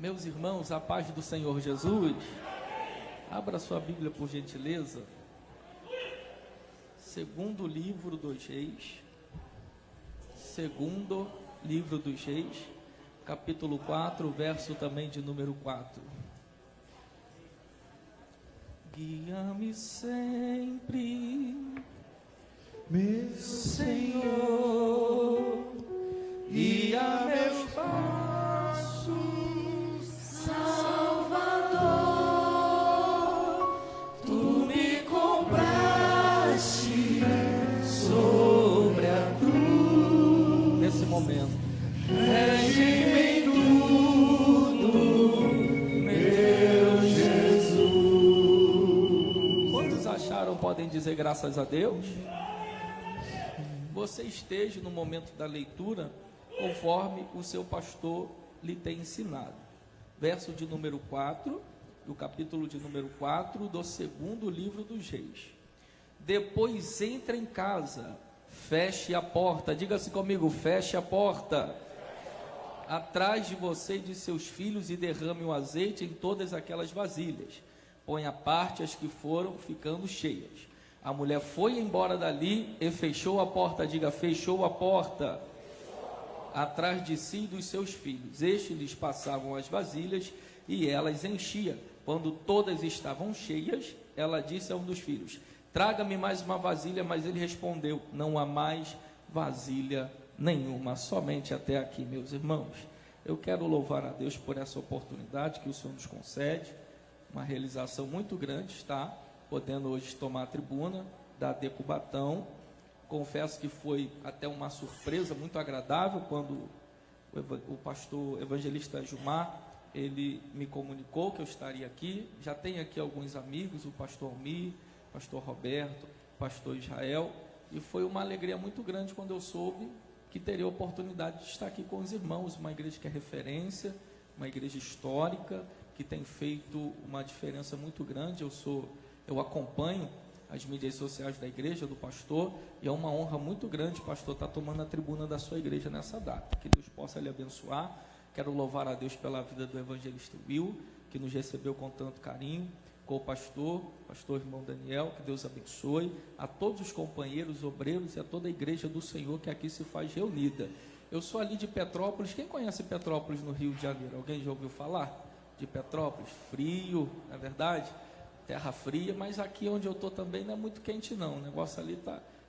Meus irmãos, a paz do Senhor Jesus. Abra sua Bíblia, por gentileza. Segundo livro dos Reis. Segundo livro dos Reis, capítulo 4, verso também de número 4. Guia-me sempre, meu Senhor, guia meus passos, Salvador, tu me compraste sobre a cruz. Nesse momento, rege-me em tudo, meu Jesus. Quantos acharam, podem dizer graças a Deus? Você esteja no momento da leitura conforme o seu pastor lhe tem ensinado. Verso de número 4, do capítulo de número 4, do segundo livro dos Reis. Depois entra em casa, feche a porta, diga-se comigo, feche a porta, atrás de você e de seus filhos, e derrame o azeite em todas aquelas vasilhas. Põe à parte as que foram ficando cheias. A mulher foi embora dali e fechou a porta, diga, fechou a porta, atrás de si e dos seus filhos. Estes lhes passavam as vasilhas e elas enchia. Quando todas estavam cheias, ela disse a um dos filhos: traga-me mais uma vasilha. Mas ele respondeu: não há mais vasilha nenhuma. Somente até aqui, meus irmãos. Eu quero louvar a Deus por essa oportunidade que o Senhor nos concede. Uma realização muito grande, está podendo hoje tomar a tribuna da Decubatão. Confesso que foi até uma surpresa muito agradável quando o pastor evangelista Gilmar, ele me comunicou que eu estaria aqui. Já tenho aqui alguns amigos, o pastor Almir, o pastor Roberto, o pastor Israel, e foi uma alegria muito grande quando eu soube que teria a oportunidade de estar aqui com os irmãos, uma igreja que é referência, uma igreja histórica, que tem feito uma diferença muito grande. Eu acompanho as mídias sociais da igreja, do pastor, e é uma honra muito grande, pastor, estar tomando a tribuna da sua igreja nessa data. Que Deus possa lhe abençoar. Quero louvar a Deus pela vida do evangelista Will, que nos recebeu com tanto carinho, com o pastor irmão Daniel, que Deus abençoe, a todos os companheiros, obreiros e a toda a igreja do Senhor que aqui se faz reunida. Eu sou ali de Petrópolis. Quem conhece Petrópolis no Rio de Janeiro? Alguém já ouviu falar de Petrópolis? Frio, não é verdade? Terra fria, mas aqui onde eu estou também não é muito quente não, o negócio ali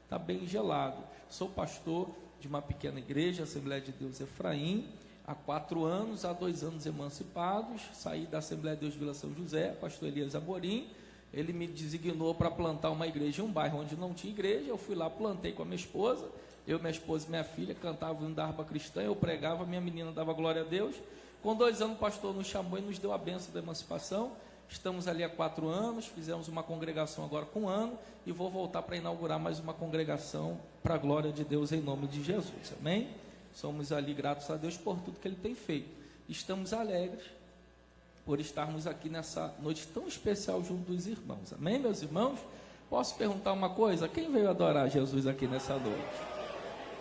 tá bem gelado. Sou pastor de uma pequena igreja, Assembleia de Deus Efraim, há 4 anos, há 2 anos emancipados. Saí da Assembleia de Deus Vila São José, pastor Elias Amorim, ele me designou para plantar uma igreja em um bairro onde não tinha igreja. Eu fui lá, plantei com a minha esposa, minha esposa e minha filha, cantava o hino da harpa cristã, eu pregava, minha menina dava glória a Deus. Com 2 anos o pastor nos chamou e nos deu a bênção da emancipação. Estamos ali há 4 anos, fizemos uma congregação agora com 1 ano, e vou voltar para inaugurar mais uma congregação para a glória de Deus, em nome de Jesus, amém? Somos ali gratos a Deus por tudo que Ele tem feito. Estamos alegres por estarmos aqui nessa noite tão especial junto dos irmãos, amém, meus irmãos? Posso perguntar uma coisa? Quem veio adorar Jesus aqui nessa noite?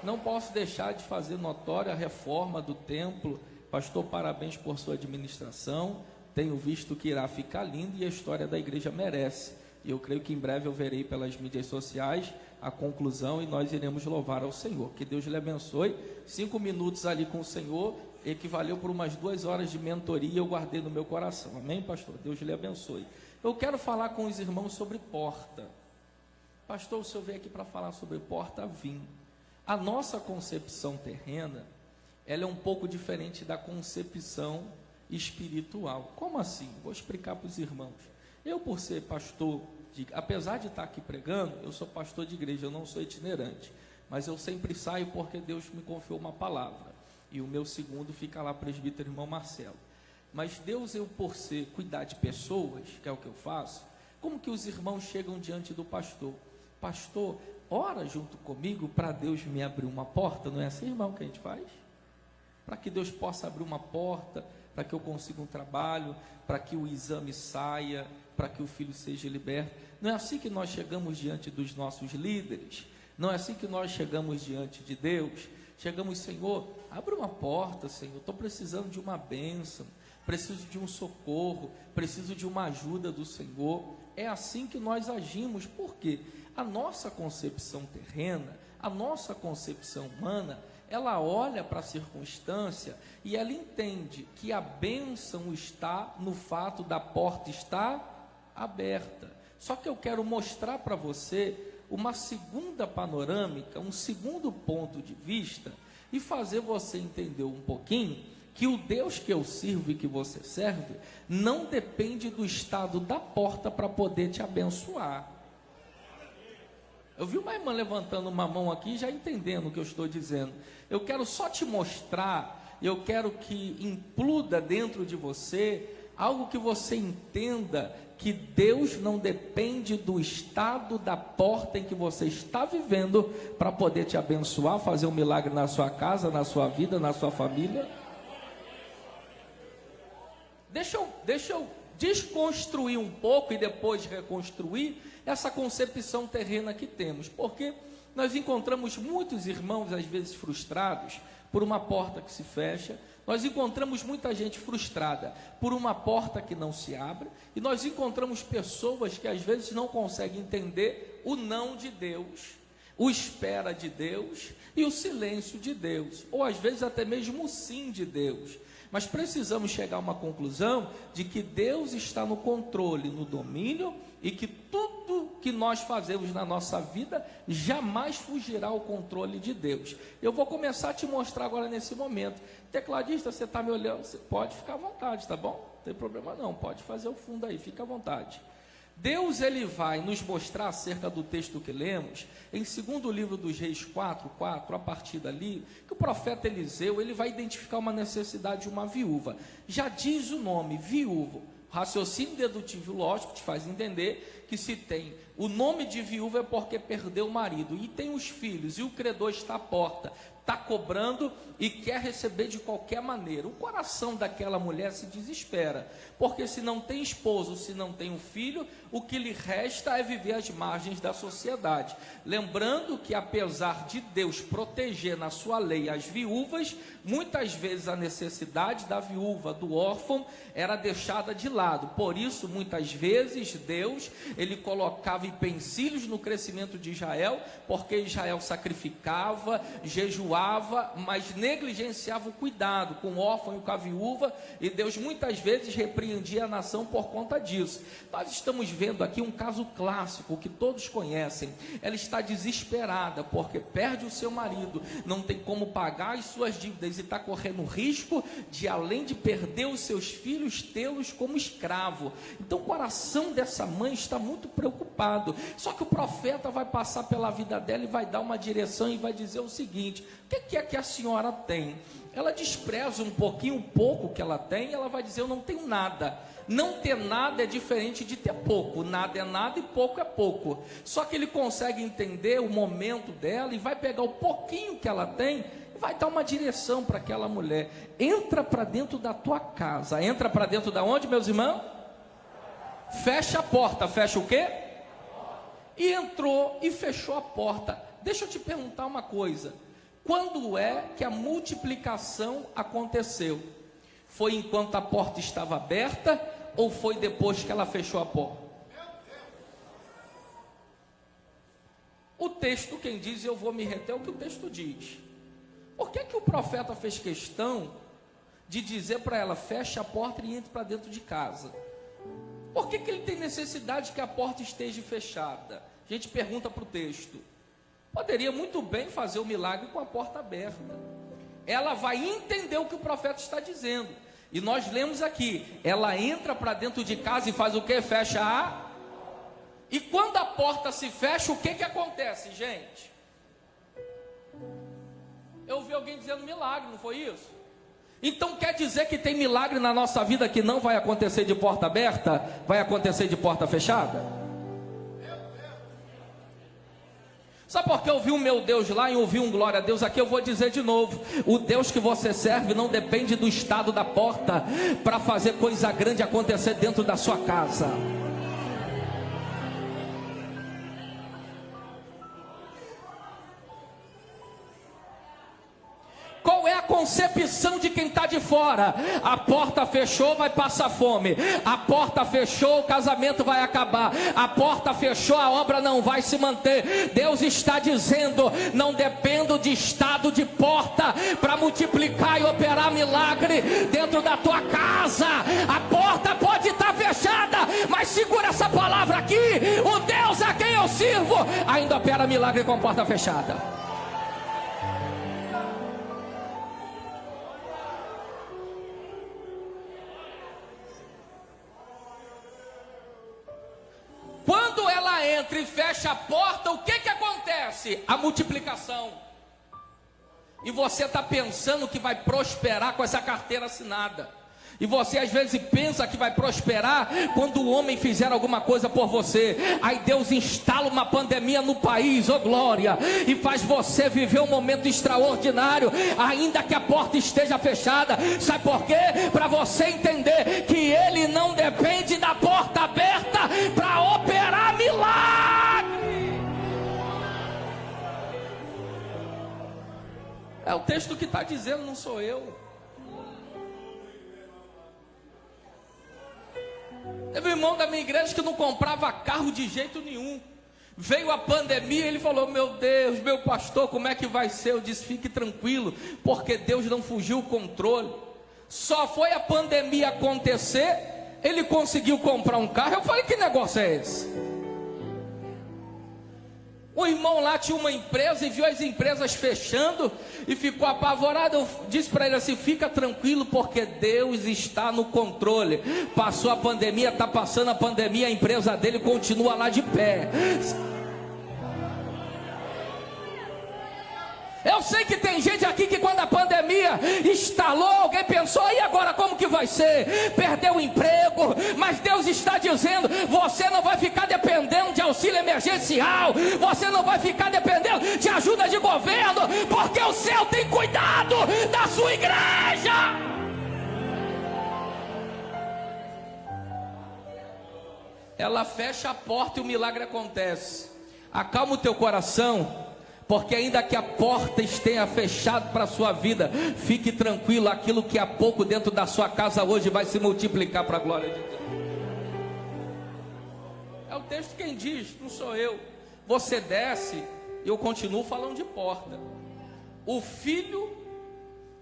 Não posso deixar de fazer notória a reforma do templo. Pastor, parabéns por sua administração. Tenho visto que irá ficar lindo e a história da igreja merece. E eu creio que em breve eu verei pelas mídias sociais a conclusão e nós iremos louvar ao Senhor. Que Deus lhe abençoe. 5 minutos ali com o Senhor equivaleu por umas 2 horas de mentoria, eu guardei no meu coração. Amém, pastor? Deus lhe abençoe. Eu quero falar com os irmãos sobre porta. Pastor, o senhor veio aqui para falar sobre porta, vim. A nossa concepção terrena, ela é um pouco diferente da concepção espiritual. Como assim? Vou explicar para os irmãos. Eu, por ser pastor, apesar de estar aqui pregando, eu sou pastor de igreja, eu não sou itinerante, mas eu sempre saio porque Deus me confiou uma palavra, e o meu segundo fica lá, presbítero irmão Marcelo. Mas Deus, eu por ser cuidar de pessoas, que é o que eu faço, como que os irmãos chegam diante do pastor? Pastor, ora junto comigo para Deus me abrir uma porta. Não é assim, irmão, que a gente faz? Para que Deus possa abrir uma porta, para que eu consiga um trabalho, para que o exame saia, para que o filho seja liberto. Não é assim que nós chegamos diante dos nossos líderes? Não é assim que nós chegamos diante de Deus? Chegamos, Senhor, abre uma porta, Senhor, estou precisando de uma bênção, preciso de um socorro, preciso de uma ajuda do Senhor. É assim que nós agimos, porque a nossa concepção terrena, a nossa concepção humana, ela olha para a circunstância e ela entende que a bênção está no fato da porta estar aberta. Só que eu quero mostrar para você uma segunda panorâmica, um segundo ponto de vista, e fazer você entender um pouquinho que o Deus que eu sirvo e que você serve, não depende do estado da porta para poder te abençoar. Eu vi uma irmã levantando uma mão aqui, já entendendo o que eu estou dizendo. Eu quero só te mostrar, eu quero que imploda dentro de você, algo que você entenda, que Deus não depende do estado da porta em que você está vivendo, para poder te abençoar, fazer um milagre na sua casa, na sua vida, na sua família. Deixa eu desconstruir um pouco e depois reconstruir essa concepção terrena que temos, porque nós encontramos muitos irmãos às vezes frustrados por uma porta que se fecha, nós encontramos muita gente frustrada por uma porta que não se abre, e nós encontramos pessoas que às vezes não conseguem entender o não de Deus, o espera de Deus e o silêncio de Deus, ou às vezes até mesmo o sim de Deus. Mas precisamos chegar a uma conclusão de que Deus está no controle, no domínio, e que tudo que nós fazemos na nossa vida jamais fugirá ao controle de Deus. Eu vou começar a te mostrar agora nesse momento. Tecladista, você está me olhando? Você pode ficar à vontade, tá bom? Não tem problema não, pode fazer o fundo aí, fica à vontade. Deus, ele vai nos mostrar acerca do texto que lemos, em 2º livro dos Reis 4:4, a partir dali, que o profeta Eliseu, ele vai identificar uma necessidade de uma viúva. Já diz o nome, viúva. Raciocínio dedutivo lógico te faz entender que se tem o nome de viúva é porque perdeu o marido, e tem os filhos, e o credor está à porta, está cobrando e quer receber de qualquer maneira. O coração daquela mulher se desespera, porque se não tem esposo, se não tem um filho, o que lhe resta é viver às margens da sociedade. Lembrando que apesar de Deus proteger na sua lei as viúvas, muitas vezes a necessidade da viúva, do órfão, era deixada de lado. Por isso, muitas vezes, Deus, ele colocava empecilhos no crescimento de Israel, porque Israel sacrificava, jejuava, mas negligenciava o cuidado com o órfão e com a viúva, e Deus muitas vezes repreendia a nação por conta disso. Nós estamos vendo aqui um caso clássico que todos conhecem. Ela está desesperada porque perde o seu marido, não tem como pagar as suas dívidas e está correndo risco de, além de perder os seus filhos, tê-los como escravo. Então o coração dessa mãe está muito preocupado. Só que o profeta vai passar pela vida dela e vai dar uma direção e vai dizer o seguinte: o que é que a senhora tem? Ela despreza um pouquinho, o pouco que ela tem, ela vai dizer: eu não tenho nada. Não ter nada é diferente de ter pouco. Nada é nada e pouco é pouco. Só que ele consegue entender o momento dela e vai pegar o pouquinho que ela tem e vai dar uma direção para aquela mulher. Entra para dentro da tua casa. Entra para dentro da onde, meus irmãos? Fecha a porta. Fecha o quê? E entrou e fechou a porta. Deixa eu te perguntar uma coisa. Quando é que a multiplicação aconteceu? Foi enquanto a porta estava aberta ou foi depois que ela fechou a porta? O texto, quem diz, eu vou me reter ao que o texto diz. Por que o profeta fez questão de dizer para ela: feche a porta e entre para dentro de casa? Por que ele tem necessidade que a porta esteja fechada? A gente pergunta para o texto. Poderia muito bem fazer o milagre com a porta aberta. Ela vai entender o que o profeta está dizendo. E nós lemos aqui, ela entra para dentro de casa e faz o que? Fecha a... E quando a porta se fecha, o que acontece, gente? Eu ouvi alguém dizendo milagre, não foi isso? Então quer dizer que tem milagre na nossa vida que não vai acontecer de porta aberta? Vai acontecer de porta fechada? Sabe por que eu ouvi um meu Deus lá e ouvi um glória a Deus aqui? Eu vou dizer de novo: o Deus que você serve não depende do estado da porta para fazer coisa grande acontecer dentro da sua casa. Qual é a concepção de quem está de fora. A porta fechou, vai passar fome. A porta fechou, o casamento vai acabar. A porta fechou, a obra não vai se manter. Deus está dizendo: não dependo de estado de porta para multiplicar e operar milagre dentro da tua casa. A porta pode estar fechada, mas segura essa palavra aqui: o Deus a quem eu sirvo ainda opera milagre com a porta fechada. Quando ela entra e fecha a porta, o que acontece? A multiplicação. E você está pensando que vai prosperar com essa carteira assinada. E você às vezes pensa que vai prosperar quando o homem fizer alguma coisa por você. Aí Deus instala uma pandemia no país, oh glória, e faz você viver um momento extraordinário, ainda que a porta esteja fechada. Sabe por quê? Para você entender que Ele não depende da porta aberta para operar milagre. É o texto que está dizendo, não sou eu. Teve um irmão da minha igreja que não comprava carro de jeito nenhum. Veio a pandemia e ele falou: meu Deus, meu pastor, como é que vai ser? Eu disse: fique tranquilo, porque Deus não fugiu o controle. Só foi a pandemia acontecer, ele conseguiu comprar um carro. Eu falei: que negócio é esse? O irmão lá tinha uma empresa e viu as empresas fechando e ficou apavorado. Eu disse para ele assim: fica tranquilo, porque Deus está no controle. Passou a pandemia, está passando a pandemia, a empresa dele continua lá de pé. Eu sei que tem gente aqui que quando a pandemia instalou, alguém pensou: e agora como que vai ser? Perdeu o emprego. Mas Deus está dizendo: você não vai ficar dependendo de auxílio emergencial, você não vai ficar dependendo de ajuda de governo, porque o céu tem cuidado da sua igreja. Ela fecha a porta e o milagre acontece. Acalma o teu coração, porque ainda que a porta esteja fechada para a sua vida, fique tranquilo, aquilo que há pouco dentro da sua casa hoje vai se multiplicar para a glória de Deus. É o texto quem diz, não sou eu. Você desce, eu continuo falando de porta. O filho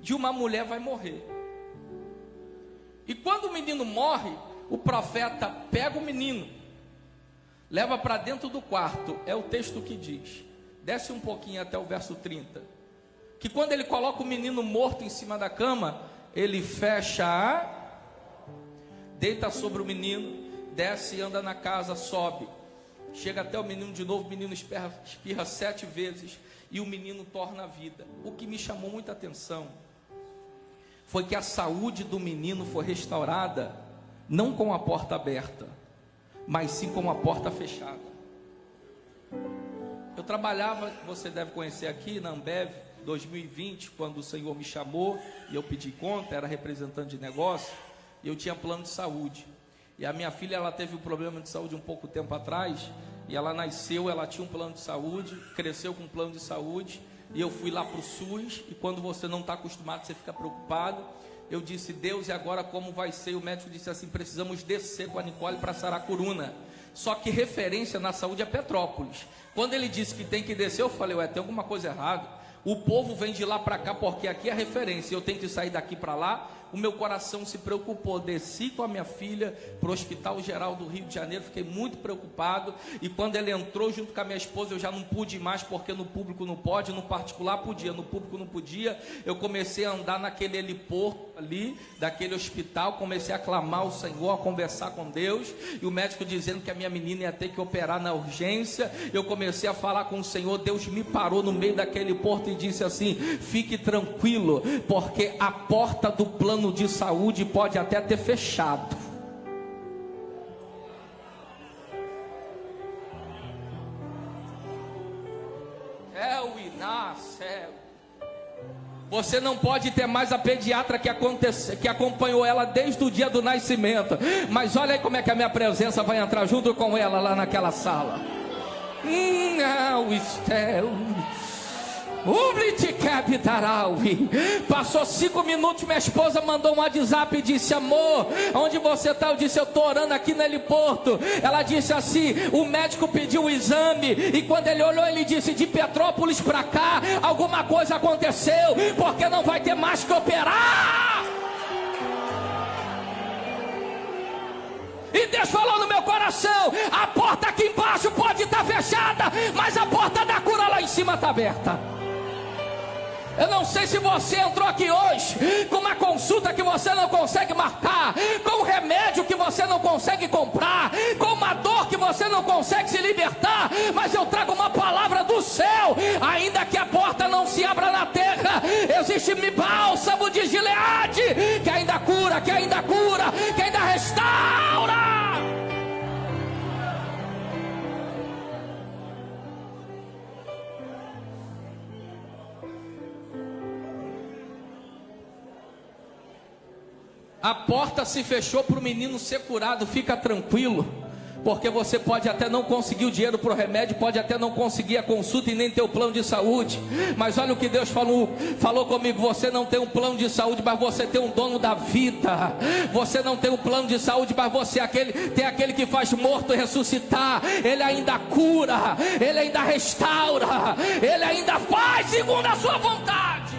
de uma mulher vai morrer. E quando o menino morre, o profeta pega o menino, leva para dentro do quarto. É o texto que diz. Desce um pouquinho até o verso 30. Que quando ele coloca o menino morto em cima da cama, ele fecha deita sobre o menino, desce e anda na casa, sobe. Chega até o menino de novo, o menino espirra 7 vezes e o menino torna a vida. O que me chamou muita atenção foi que a saúde do menino foi restaurada, não com a porta aberta, mas sim com a porta fechada. Eu trabalhava, você deve conhecer aqui, na Ambev, 2020, quando o Senhor me chamou e eu pedi conta, era representante de negócio, e eu tinha plano de saúde. E a minha filha, ela teve um problema de saúde um pouco tempo atrás, e ela nasceu, ela tinha um plano de saúde, cresceu com um plano de saúde, e eu fui lá para o SUS, e quando você não está acostumado, você fica preocupado. Eu disse: Deus, e agora como vai ser? E o médico disse assim: precisamos descer com a Nicole para Saracuruna. Só que referência na saúde é Petrópolis. Quando ele disse que tem que descer, eu falei: ué, tem alguma coisa errada. O povo vem de lá para cá porque aqui é referência, eu tenho que sair daqui para lá. O meu coração se preocupou, desci com a minha filha para o Hospital Geral do Rio de Janeiro, fiquei muito preocupado. E quando ele entrou junto com a minha esposa, eu já não pude mais, porque no público não pode, no particular podia, no público não podia. Eu comecei a andar naquele heliporto ali, daquele hospital, comecei a clamar ao Senhor, a conversar com Deus, e o médico dizendo que a minha menina ia ter que operar na urgência. Eu comecei a falar com o Senhor, Deus me parou no meio daquele porto e disse assim: fique tranquilo, porque a porta do plano de saúde pode até ter fechado, você não pode ter mais a pediatra que acompanhou ela desde o dia do nascimento, mas olha aí como é que a minha presença vai entrar junto com ela lá naquela sala. Não, Estel. Passou 5 minutos, minha esposa mandou um WhatsApp e disse: amor, onde você está? Eu disse: eu estou orando aqui no heliporto. Ela disse assim: o médico pediu o exame, e quando ele olhou, ele disse: de Petrópolis para cá, alguma coisa aconteceu, porque não vai ter mais que operar. E Deus falou no meu coração: a porta aqui embaixo pode estar fechada, mas a porta da cura lá em cima está aberta. Eu não sei se você entrou aqui hoje com uma consulta que você não consegue marcar, com um remédio que você não consegue comprar, com uma dor que você não consegue se libertar, mas eu trago uma palavra do céu: ainda que a porta não se abra na terra, existe bálsamo de Gileade, que ainda cura, que ainda cura, que ainda restaura. A porta se fechou para o menino ser curado. Fica tranquilo, porque você pode até não conseguir o dinheiro para o remédio, pode até não conseguir a consulta e nem ter o plano de saúde, mas olha o que Deus falou comigo: você não tem um plano de saúde, mas você tem um dono da vida. Você não tem um plano de saúde, mas você tem aquele que faz morto ressuscitar. Ele ainda cura, ele ainda restaura, ele ainda faz segundo a sua vontade.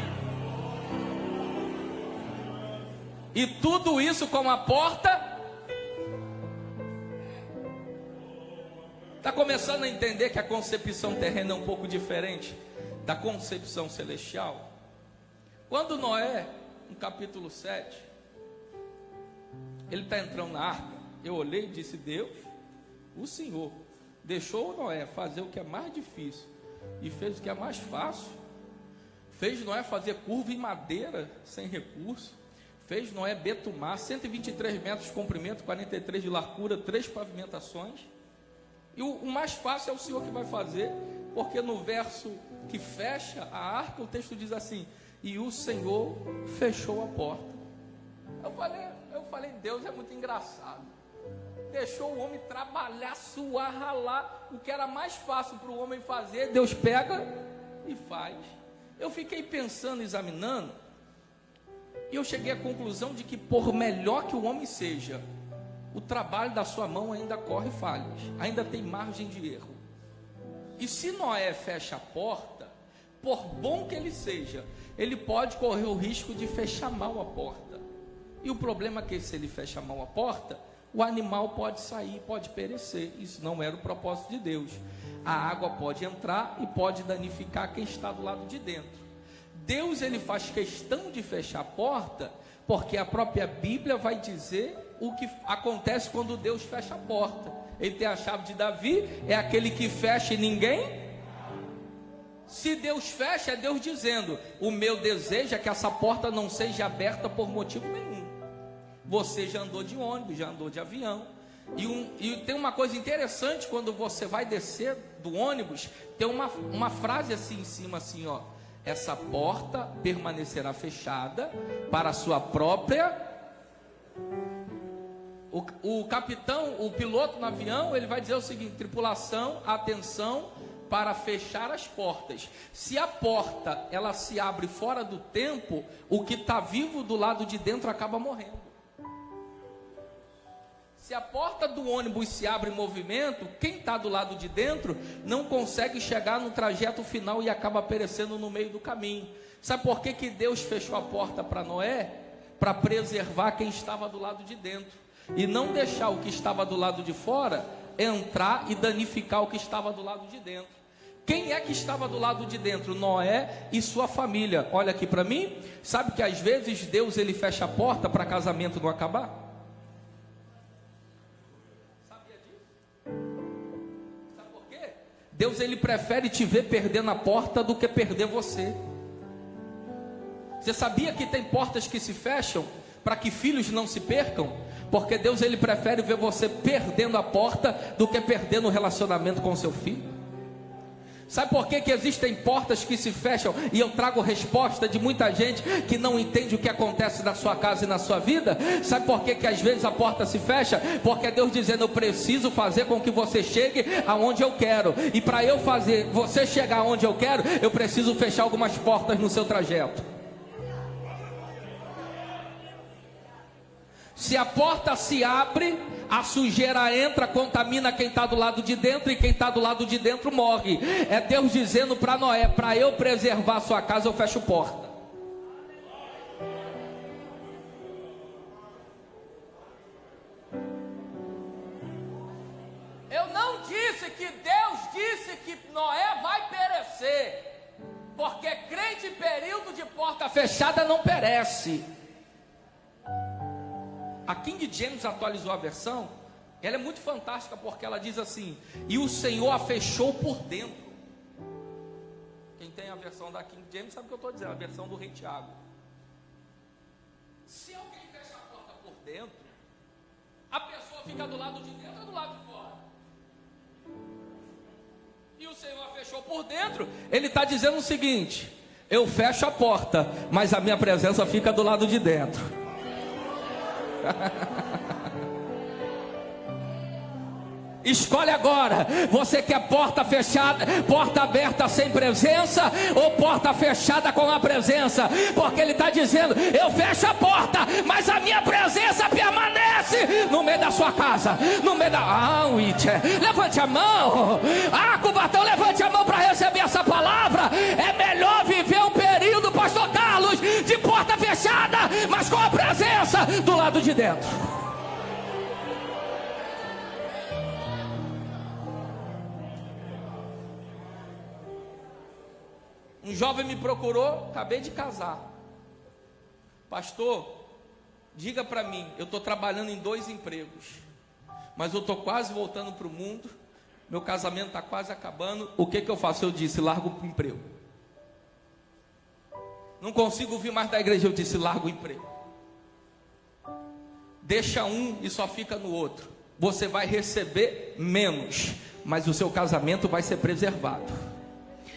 E tudo isso com a porta. Está começando a entender que a concepção terrena é um pouco diferente da concepção celestial? Quando Noé, no capítulo 7, ele está entrando na arca, eu olhei e disse: Deus, o Senhor deixou Noé fazer o que é mais difícil e fez o que é mais fácil. Fez Noé fazer curva em madeira sem recurso. Fez Noé betumar, 123 metros de comprimento, 43 de largura, 3 pavimentações. E o mais fácil é o Senhor que vai fazer, porque no verso que fecha a arca, o texto diz assim: e o Senhor fechou a porta. Eu falei, Deus é muito engraçado. Deixou o homem trabalhar, suar, ralar. O que era mais fácil para o homem fazer, Deus pega e faz. Eu fiquei pensando, examinando, e eu cheguei à conclusão de que, por melhor que o homem seja, o trabalho da sua mão ainda corre falhas, ainda tem margem de erro. E se Noé fecha a porta, por bom que ele seja, ele pode correr o risco de fechar mal a porta. E o problema é que, se ele fecha mal a porta, o animal pode sair, pode perecer. Isso não era o propósito de Deus. A água pode entrar e pode danificar quem está do lado de dentro. Deus, ele faz questão de fechar a porta, porque a própria Bíblia vai dizer o que acontece quando Deus fecha a porta. Ele tem a chave de Davi, é aquele que fecha e ninguém. Se Deus fecha, é Deus dizendo: o meu desejo é que essa porta não seja aberta por motivo nenhum. Você já andou de ônibus, já andou de avião, e tem uma coisa interessante: quando você vai descer do ônibus, tem uma frase assim em cima, assim, ó: essa porta permanecerá fechada para a sua própria. O capitão, o piloto no avião, ele vai dizer o seguinte: tripulação, atenção para fechar as portas. Se a porta ela se abre fora do tempo, o que está vivo do lado de dentro acaba morrendo. Se a porta do ônibus se abre em movimento, quem está do lado de dentro não consegue chegar no trajeto final e acaba perecendo no meio do caminho. Sabe por que Deus fechou a porta para Noé? Para preservar quem estava do lado de dentro, e não deixar o que estava do lado de fora entrar e danificar o que estava do lado de dentro. Quem é que estava do lado de dentro? Noé e sua família. Olha aqui para mim. Sabe que às vezes Deus, ele fecha a porta para casamento não acabar? Sabia disso? Sabe por quê? Deus, ele prefere te ver perdendo a porta do que perder você. Você sabia que tem portas que se fecham para que filhos não se percam? Porque Deus, ele prefere ver você perdendo a porta do que perdendo o relacionamento com seu filho. Sabe por que existem portas que se fecham? E eu trago resposta de muita gente que não entende o que acontece na sua casa e na sua vida. Sabe por que às vezes a porta se fecha? Porque é Deus dizendo: eu preciso fazer com que você chegue aonde eu quero. E para eu fazer você chegar aonde eu quero, eu preciso fechar algumas portas no seu trajeto. Se a porta se abre, a sujeira entra, contamina quem está do lado de dentro, e quem está do lado de dentro morre. É Deus dizendo para Noé: para eu preservar a sua casa, eu fecho porta. Eu não disse que Deus disse que Noé vai perecer, porque crente em período de porta fechada não perece. A King James atualizou a versão. Ela é muito fantástica, porque ela diz assim: e o Senhor a fechou por dentro. Quem tem a versão da King James sabe o que eu estou dizendo, a versão do Rei Tiago. Se alguém fecha a porta por dentro, a pessoa fica do lado de dentro ou do lado de fora? E o Senhor a fechou por dentro. Ele está dizendo o seguinte: eu fecho a porta, mas a minha presença fica do lado de dentro. Escolhe agora, você quer porta fechada, porta aberta sem presença, ou porta fechada com a presença? Porque ele está dizendo: eu fecho a porta, mas a minha presença permanece no meio da sua casa, no meio da... levante a mão. Cubatão, levante a mão para receber essa palavra. É melhor viver um período, pastor Carlos, de porta fechada, mas com a presença do lado de dentro. Um jovem me procurou, acabei de casar. Pastor, diga para mim, eu estou trabalhando em 2 empregos, mas eu estou quase voltando para o mundo, meu casamento está quase acabando, o que eu faço? Eu disse: largo o emprego. Não consigo vir mais da igreja, eu disse: largo o emprego. Deixa um e só fica no outro. Você vai receber menos, mas o seu casamento vai ser preservado.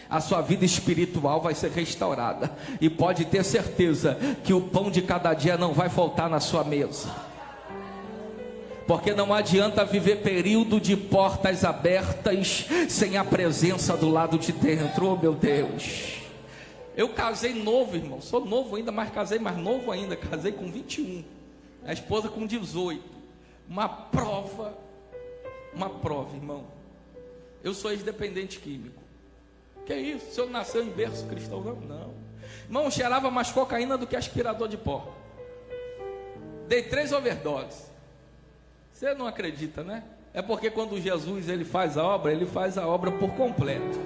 A sua vida espiritual vai ser restaurada. E pode ter certeza que o pão de cada dia não vai faltar na sua mesa. Porque não adianta viver período de portas abertas sem a presença do lado de dentro. Oh, meu Deus. Eu casei novo, irmão. Sou novo ainda, mas casei mais novo ainda. Casei com 21. A esposa com 18. Uma prova, irmão. Eu sou ex-dependente químico. Que isso? O senhor nasceu em berço cristão? Não. Irmão, cheirava mais cocaína do que aspirador de pó. Dei 3 overdoses. Você não acredita, né? É porque quando Jesus ele faz a obra por completo.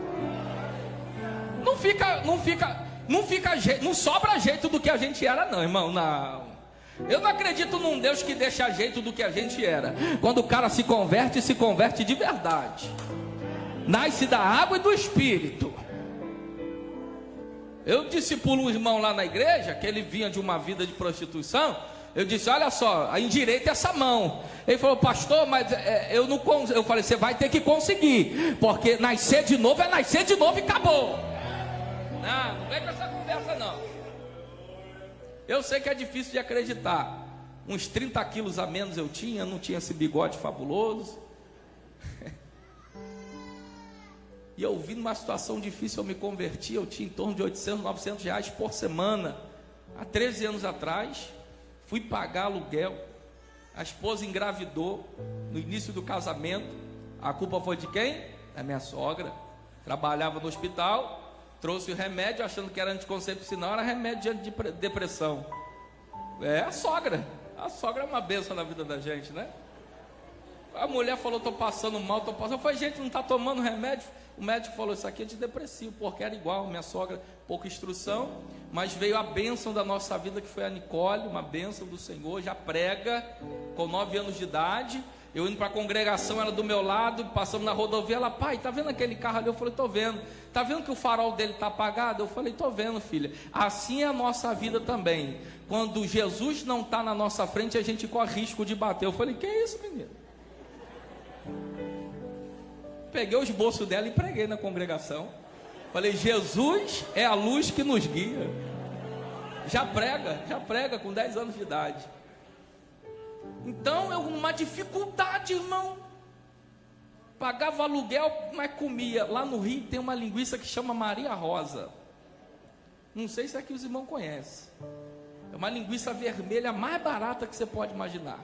Não sobra jeito do que a gente era, não, irmão. Não. Eu não acredito num Deus que deixa jeito do que a gente era. Quando o cara se converte de verdade. Nasce da água e do Espírito. Eu discipulo um irmão lá na igreja, que ele vinha de uma vida de prostituição. Eu disse: olha só, endireita essa mão. Ele falou: pastor, mas eu não consigo. Eu falei: você vai ter que conseguir, porque nascer de novo é nascer de novo e acabou. Não vem com essa conversa não. Eu sei que é difícil de acreditar. Uns 30 quilos a menos eu tinha, não tinha esse bigode fabuloso. E eu vi numa situação difícil, eu me converti, eu tinha em torno de 800, 900 reais por semana. Há 13 anos atrás, fui pagar aluguel. A esposa engravidou no início do casamento. A culpa foi de quem? Da minha sogra. Trabalhava no hospital, trouxe o remédio, achando que era anticoncepcional, era remédio de depressão. A sogra. A sogra é uma bênção na vida da gente, né? A mulher falou: estou passando mal, estou passando. Eu falei: gente, não está tomando remédio? O médico falou: isso aqui é antidepressivo, porque era igual. Minha sogra, pouca instrução, mas veio a bênção da nossa vida, que foi a Nicole, uma bênção do Senhor, já prega, com 9 anos de idade. Eu indo para a congregação, ela do meu lado, passando na rodovia, ela: pai, tá vendo aquele carro ali? Eu falei: tô vendo. Tá vendo que o farol dele está apagado? Eu falei: tô vendo, filha. Assim é a nossa vida também. Quando Jesus não está na nossa frente, a gente corre risco de bater. Eu falei: que é isso, menino? peguei o esboço dela e preguei na congregação. Falei, Jesus é a luz que nos guia. Já prega com 10 anos de idade. Então, eu uma dificuldade, irmão. Pagava aluguel, mas comia. Lá no Rio tem uma linguiça que chama Maria Rosa. Não sei se aqui os irmãos conhecem. É uma linguiça vermelha mais barata que você pode imaginar.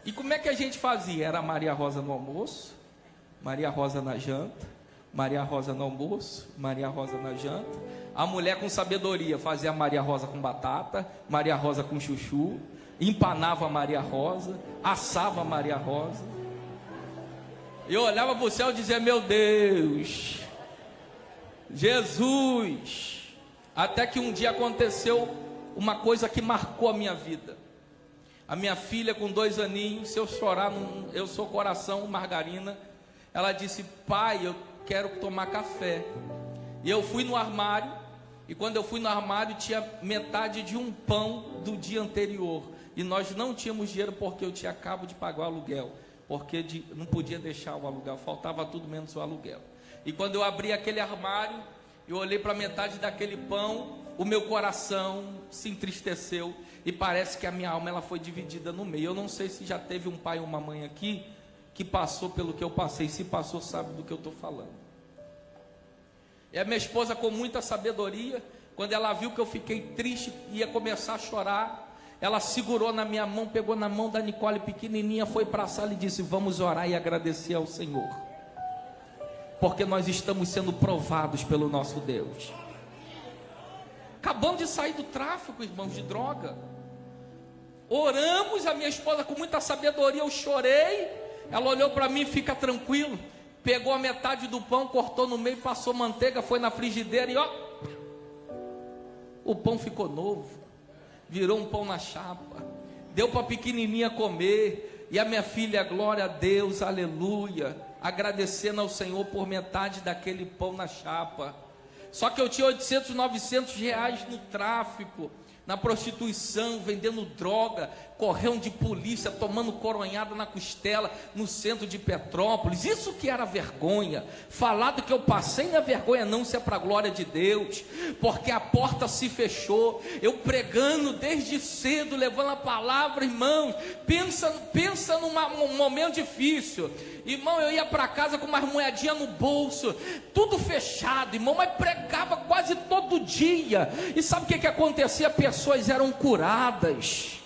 E como é que a gente fazia? Era Maria Rosa no almoço, Maria Rosa na janta, Maria Rosa no almoço, Maria Rosa na janta. A mulher com sabedoria fazia Maria Rosa com batata, Maria Rosa com chuchu, empanava Maria Rosa, assava Maria Rosa. Eu olhava para o céu e dizia, meu Deus, Jesus. Até que um dia aconteceu uma coisa que marcou a minha vida. A minha filha com 2 aninhos, se eu chorar, eu sou coração, margarina. Ela disse, pai, eu quero tomar café. E eu fui no armário, e quando eu fui no armário, tinha metade de um pão do dia anterior. E nós não tínhamos dinheiro porque eu tinha acabado de pagar o aluguel. Porque não podia deixar o aluguel, faltava tudo menos o aluguel. E quando eu abri aquele armário, eu olhei para metade daquele pão, o meu coração se entristeceu. E parece que a minha alma ela foi dividida no meio. Eu não sei se já teve um pai ou uma mãe aqui que passou pelo que eu passei. Se passou, sabe do que eu estou falando. E a minha esposa, com muita sabedoria, quando ela viu que eu fiquei triste, ia começar a chorar, ela segurou na minha mão, pegou na mão da Nicole pequenininha, foi para a sala e disse, vamos orar e agradecer ao Senhor, porque nós estamos sendo provados pelo nosso Deus. Acabamos de sair do tráfico, irmãos, de droga. Oramos, a minha esposa com muita sabedoria, eu chorei. Ela olhou para mim, fica tranquilo. Pegou a metade do pão, cortou no meio, passou manteiga, foi na frigideira e ó, o pão ficou novo. Virou um pão na chapa. Deu para a pequenininha comer. E a minha filha, glória a Deus, aleluia, agradecendo ao Senhor por metade daquele pão na chapa. Só que eu tinha 800, 900 reais no tráfico, na prostituição, vendendo droga, correndo de polícia, tomando coronhada na costela, no centro de Petrópolis. Isso que era vergonha. Falar do que eu passei não é vergonha não, se é para a glória de Deus, porque a porta se fechou. Eu pregando desde cedo, levando a palavra, irmãos, pensa num momento difícil. Irmão, eu ia para casa com umas moedinhas no bolso, tudo fechado, irmão, mas pregava quase todo dia. E sabe o que acontecia? Pessoas eram curadas.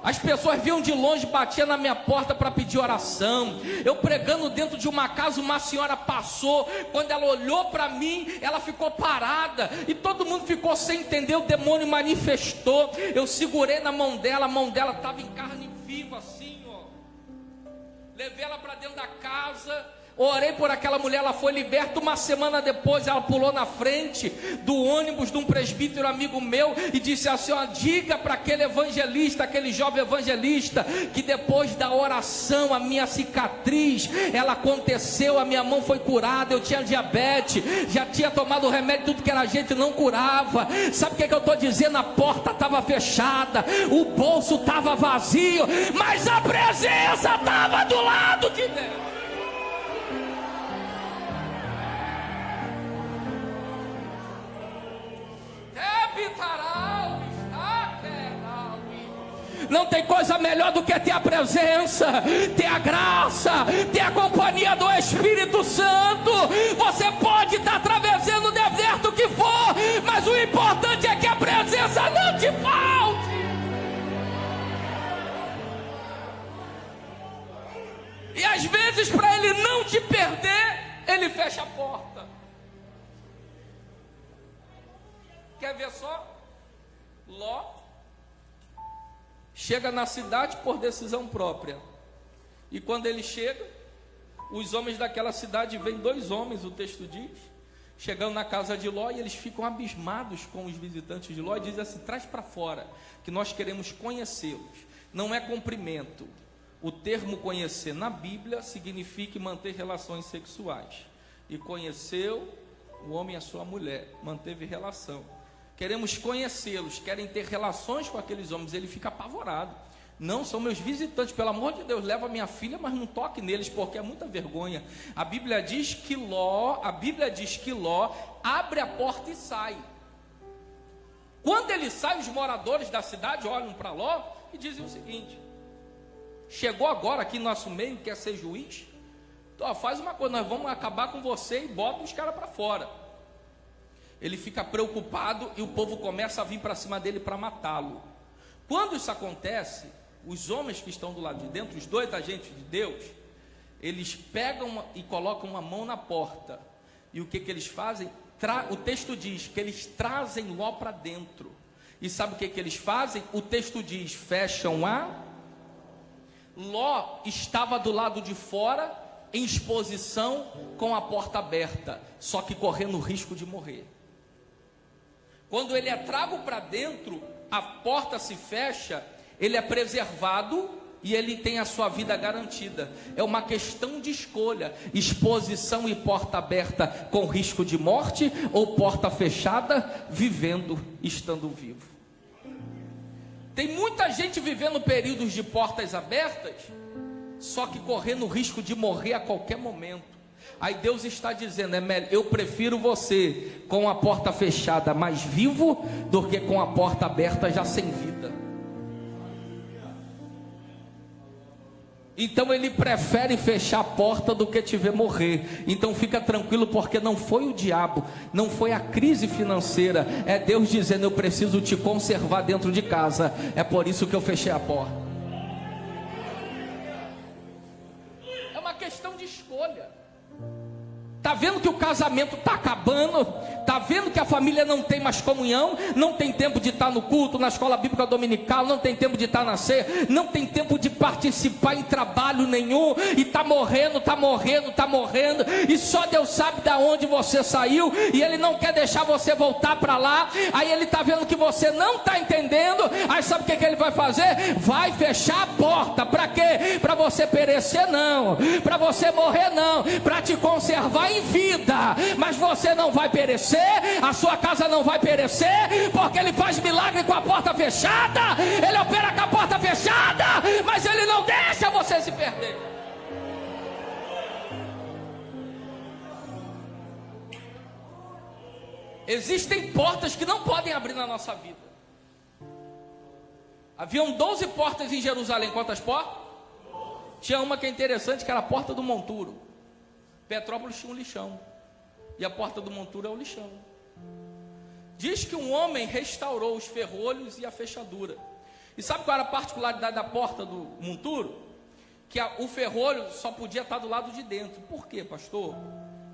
As pessoas vinham de longe, batiam na minha porta para pedir oração. Eu pregando dentro de uma casa, uma senhora passou. Quando ela olhou para mim, ela ficou parada. E todo mundo ficou sem entender, o demônio manifestou. Eu segurei na mão dela, a mão dela estava em carne viva assim, ó. Levei ela para dentro da casa, orei por aquela mulher, ela foi liberta. Uma semana depois ela pulou na frente do ônibus de um presbítero amigo meu e disse assim, ó, diga para aquele evangelista, aquele jovem evangelista, que depois da oração a minha cicatriz, ela aconteceu, a minha mão foi curada. Eu tinha diabetes, já tinha tomado remédio, tudo que era gente não curava. Sabe o que eu estou dizendo? A porta estava fechada, o bolso estava vazio, mas a presença estava do lado de Deus. Não tem coisa melhor do que ter a presença, ter a graça, ter a companhia do Espírito Santo. Você pode estar atravessando o deserto que for, mas o importante é que a presença não te falte. E às vezes, para ele não te perder, ele fecha a porta. Quer ver só? Ló chega na cidade por decisão própria. E quando ele chega, os homens daquela cidade veem 2 homens, o texto diz, chegando na casa de Ló, e eles ficam abismados com os visitantes de Ló e dizem assim, traz para fora, que nós queremos conhecê-los. Não é cumprimento. O termo conhecer na Bíblia significa manter relações sexuais. E conheceu o homem e a sua mulher, manteve relação. Queremos conhecê-los, querem ter relações com aqueles homens. Ele fica apavorado. Não, são meus visitantes, pelo amor de Deus, leva minha filha, mas não toque neles, porque é muita vergonha. A Bíblia diz que Ló abre a porta e sai. Quando ele sai, os moradores da cidade olham para Ló e dizem o seguinte: chegou agora aqui no nosso meio, quer ser juiz? Então, faz uma coisa, nós vamos acabar com você e bota os caras para fora. Ele fica preocupado e o povo começa a vir para cima dele para matá-lo. Quando isso acontece, os homens que estão do lado de dentro, os dois agentes de Deus, eles pegam e colocam uma mão na porta. E o que eles fazem? O texto diz que eles trazem Ló para dentro. E sabe o que eles fazem? O texto diz: fecham a... Ló estava do lado de fora, em exposição, com a porta aberta, só que correndo o risco de morrer. Quando ele é trago para dentro, a porta se fecha, ele é preservado e ele tem a sua vida garantida. É uma questão de escolha: exposição e porta aberta com risco de morte, ou porta fechada, vivendo, estando vivo. Tem muita gente vivendo períodos de portas abertas, só que correndo o risco de morrer a qualquer momento. Aí Deus está dizendo: eu prefiro você com a porta fechada mais vivo, do que com a porta aberta já sem vida. Então ele prefere fechar a porta do que te ver morrer. Então fica tranquilo, porque não foi o diabo, não foi a crise financeira, é Deus dizendo: eu preciso te conservar dentro de casa, é por isso que eu fechei a porta. É uma questão de escolha. Está vendo que o casamento está acabando? Está vendo que a família não tem mais comunhão? Não tem tempo de estar no culto, na escola bíblica dominical, não tem tempo de estar na ceia, não tem tempo de participar em trabalho nenhum, e está morrendo, e só Deus sabe de onde você saiu, e Ele não quer deixar você voltar para lá. Aí Ele está vendo que você não está entendendo, aí sabe o que Ele vai fazer? Vai fechar a porta. Para quê? Para você perecer não, para você morrer não, para te conservar em vida. Mas você não vai perecer, a sua casa não vai perecer, porque Ele faz milagre com a porta fechada, Ele opera com a porta fechada, mas Ele não deixa você se perder. Existem portas que não podem abrir na nossa vida. Haviam 12 portas em Jerusalém. Quantas portas? Tinha uma que é interessante, que era a porta do monturo. Petrópolis tinha um lixão, e a porta do monturo é o lixão. Diz que um homem restaurou os ferrolhos e a fechadura. E sabe qual era a particularidade da porta do monturo? Que o ferrolho só podia estar do lado de dentro. Por quê, pastor?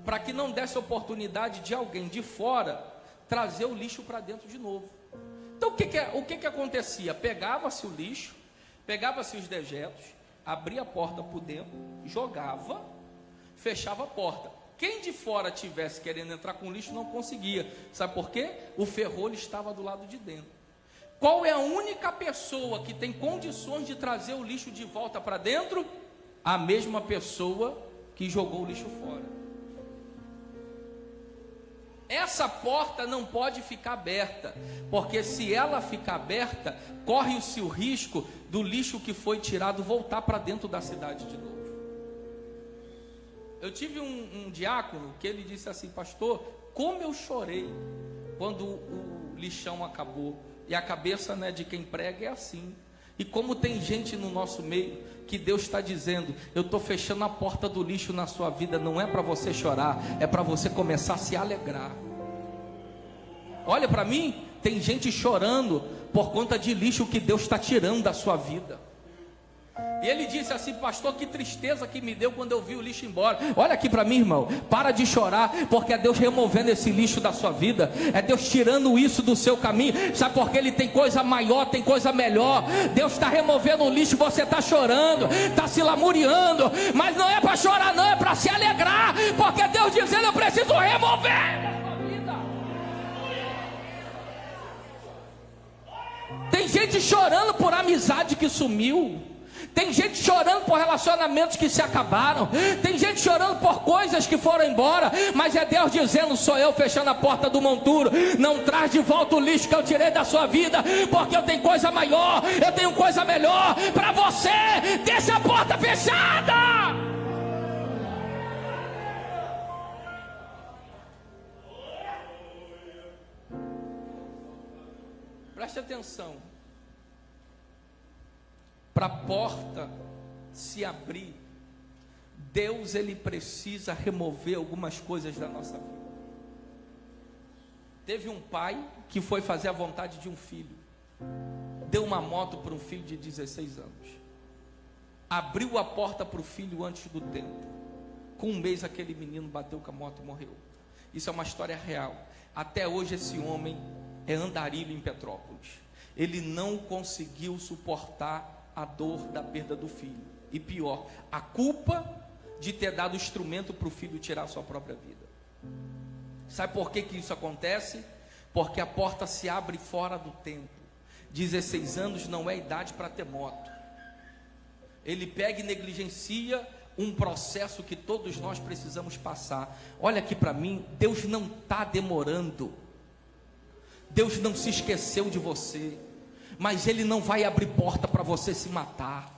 Para que não desse oportunidade de alguém de fora trazer o lixo para dentro de novo. Então o que acontecia? Pegava-se o lixo, pegava-se os dejetos, abria a porta por dentro, jogava, fechava a porta. Quem de fora tivesse querendo entrar com lixo não conseguia. Sabe por quê? O ferrolho estava do lado de dentro. Qual é a única pessoa que tem condições de trazer o lixo de volta para dentro? A mesma pessoa que jogou o lixo fora. Essa porta não pode ficar aberta, porque se ela ficar aberta, corre-se o risco do lixo que foi tirado voltar para dentro da cidade de novo. Eu tive um diácono que ele disse assim: pastor, como eu chorei quando o lixão acabou. E a cabeça, né, de quem prega é assim. E como tem gente no nosso meio que Deus está dizendo: eu estou fechando a porta do lixo na sua vida. Não é para você chorar, é para você começar a se alegrar. Olha para mim, tem gente chorando por conta de lixo que Deus está tirando da sua vida. E ele disse assim: pastor, que tristeza que me deu quando eu vi o lixo embora. Olha aqui para mim, irmão, para de chorar, porque é Deus removendo esse lixo da sua vida, é Deus tirando isso do seu caminho. Sabe por quê? Ele tem coisa maior, tem coisa melhor. Deus está removendo o lixo, você está chorando, está se lamuriando, mas não é para chorar não, é para se alegrar, porque Deus dizendo: eu preciso remover da sua vida. Tem gente chorando por amizade que sumiu. Tem gente chorando por relacionamentos que se acabaram. Tem gente chorando por coisas que foram embora. Mas é Deus dizendo: sou eu fechando a porta do monturo. Não traz de volta o lixo que eu tirei da sua vida, porque eu tenho coisa maior, eu tenho coisa melhor para você. Deixa a porta fechada. Preste atenção. Para a porta se abrir, Deus, ele precisa remover algumas coisas da nossa vida. Teve um pai que foi fazer a vontade de um filho, deu uma moto para um filho de 16 anos, abriu a porta para o filho antes do tempo. Com um mês aquele menino bateu com a moto e morreu. Isso é uma história real. Até hoje esse homem é andarilho em Petrópolis. Ele não conseguiu suportar a dor da perda do filho, e pior, a culpa de ter dado instrumento para o filho tirar a sua própria vida. Sabe por que isso acontece? Porque a porta se abre fora do tempo. 16 anos não é idade para ter moto. Ele pega e negligencia um processo que todos nós precisamos passar. Olha aqui para mim, Deus não está demorando. Deus não se esqueceu de você, mas Ele não vai abrir porta para você se matar.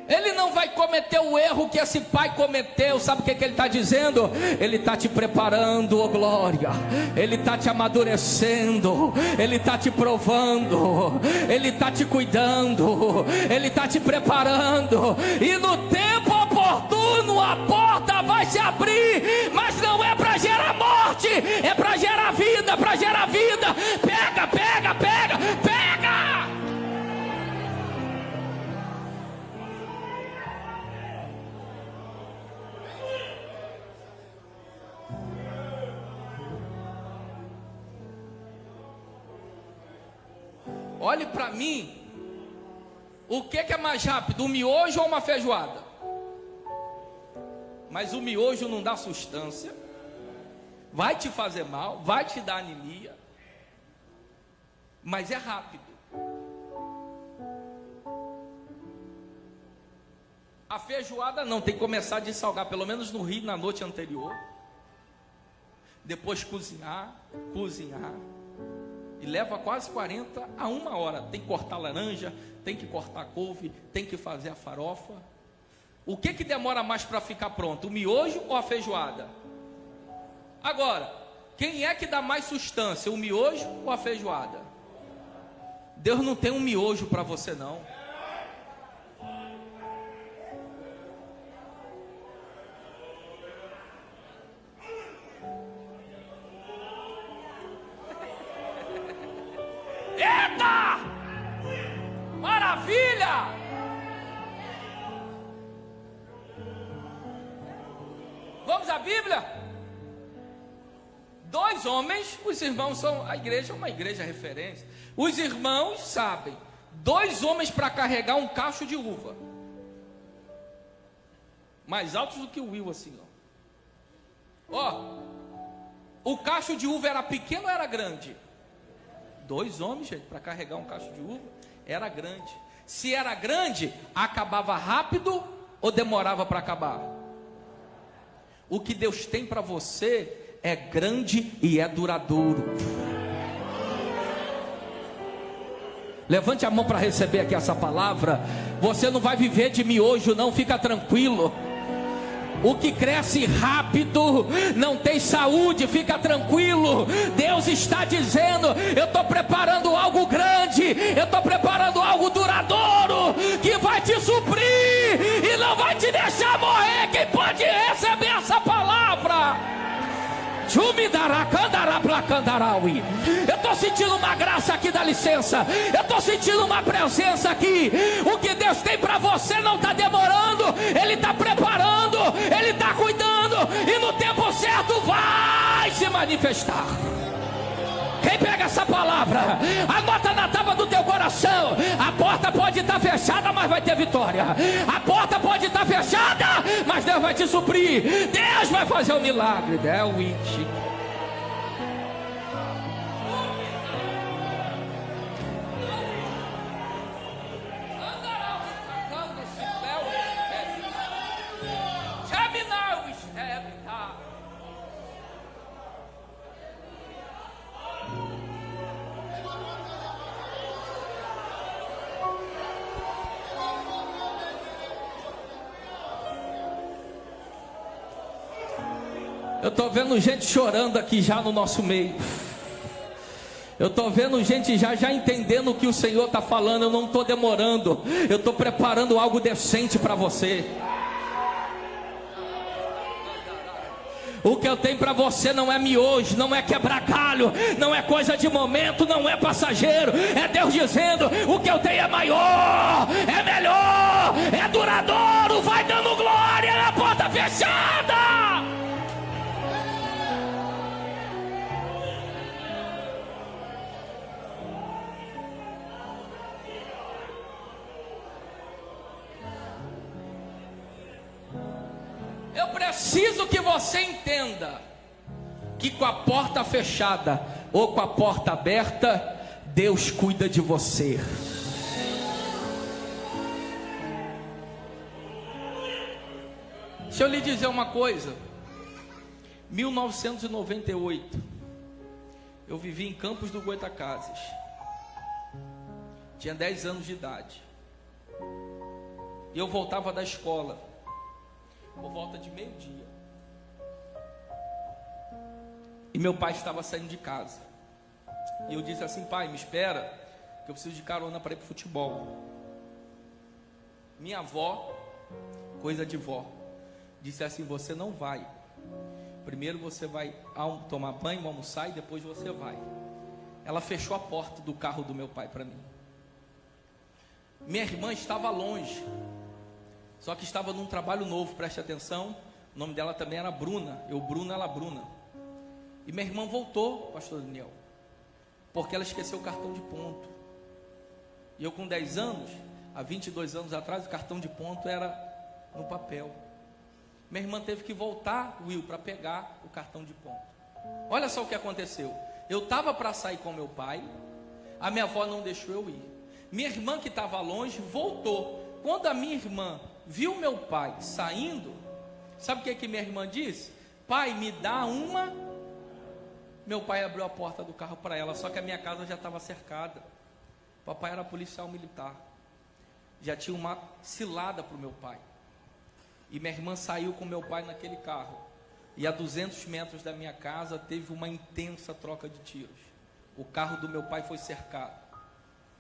Ele não vai cometer o erro que esse pai cometeu. Sabe o que ele está dizendo? Ele está te preparando, oh glória. Ele está te amadurecendo. Ele está te provando. Ele está te cuidando. Ele está te preparando. E no tempo oportuno a porta vai se abrir. Mas não é para gerar morte, é para gerar vida, para gerar vida. Pega, pega, pega, pega. Olhe para mim, o que é mais rápido, um miojo ou uma feijoada? Mas o miojo não dá sustância, vai te fazer mal, vai te dar anemia, mas é rápido. A feijoada não, tem que começar a dessalgar, pelo menos no Rio, na noite anterior, depois cozinhar, e leva quase 40 a 1 hora. Tem que cortar laranja, tem que cortar couve, tem que fazer a farofa. O que demora mais para ficar pronto? O miojo ou a feijoada? Agora, quem é que dá mais sustância? O miojo ou a feijoada? Deus não tem um miojo para você não. Eita! Maravilha! Vamos à Bíblia? 2 homens, os irmãos são, a igreja é uma igreja referência. Os irmãos sabem, 2 homens para carregar um cacho de uva, mais altos do que o Will, assim, ó. O cacho de uva era pequeno ou era grande? 2 homens, gente, para carregar um cacho de uva, era grande. Se era grande, acabava rápido ou demorava para acabar? O que Deus tem para você é grande e é duradouro. Levante a mão para receber aqui essa palavra. Você não vai viver de miojo não, fica tranquilo. O que cresce rápido não tem saúde, fica tranquilo. Deus está dizendo: eu estou preparando algo grande, eu estou preparando algo duradouro, que vai te suprir e não vai te deixar morrer. Quem pode receber essa palavra? Eu estou sentindo uma graça aqui, dá licença. Eu estou sentindo uma presença aqui. O que Deus tem para você não está demorando, Ele está preparando, Ele está cuidando, e no tempo certo vai se manifestar. Quem pega essa palavra, anota na tábua do teu coração. A porta pode estar fechada, mas vai ter vitória. A porta pode estar fechada, mas Deus vai te suprir. Deus vai fazer um milagre. Eu estou vendo gente chorando aqui já no nosso meio. Eu estou vendo gente já entendendo o que o Senhor está falando. Eu não estou demorando. Eu estou preparando algo decente para você. O que eu tenho para você não é miojo, não é quebrar galho, não é coisa de momento, não é passageiro. É Deus dizendo: o que eu tenho é maior, é melhor, é duradouro. Vai dando glória na porta fechada. Eu preciso que você entenda que com a porta fechada ou com a porta aberta, Deus cuida de você. Deixa eu lhe dizer uma coisa. 1998, eu vivi em Campos do Goytacazes. Tinha 10 anos de idade. E eu voltava da escola por volta de meio-dia. E meu pai estava saindo de casa. E eu disse assim: pai, me espera, que eu preciso de carona para ir para o futebol. Minha avó, coisa de vó, disse assim: você não vai. Primeiro você vai tomar banho, almoçar, e depois você vai. Ela fechou a porta do carro do meu pai para mim. Minha irmã estava longe, só que estava num trabalho novo, preste atenção. O nome dela também era Bruna. Ela Bruna. E minha irmã voltou, pastor Daniel, porque ela esqueceu o cartão de ponto. E eu com 10 anos, há 22 anos atrás, o cartão de ponto era no papel. Minha irmã teve que voltar, Will, para pegar o cartão de ponto. Olha só o que aconteceu. Eu estava para sair com meu pai, a minha avó não deixou eu ir. Minha irmã, que estava longe, voltou. Quando a minha irmã viu meu pai saindo, sabe o que minha irmã disse? Pai, me dá uma. Meu pai abriu a porta do carro para ela, só que a minha casa já estava cercada. Papai era policial militar, já tinha uma cilada para o meu pai. E minha irmã saiu com meu pai naquele carro. E a 200 metros da minha casa teve uma intensa troca de tiros. O carro do meu pai foi cercado.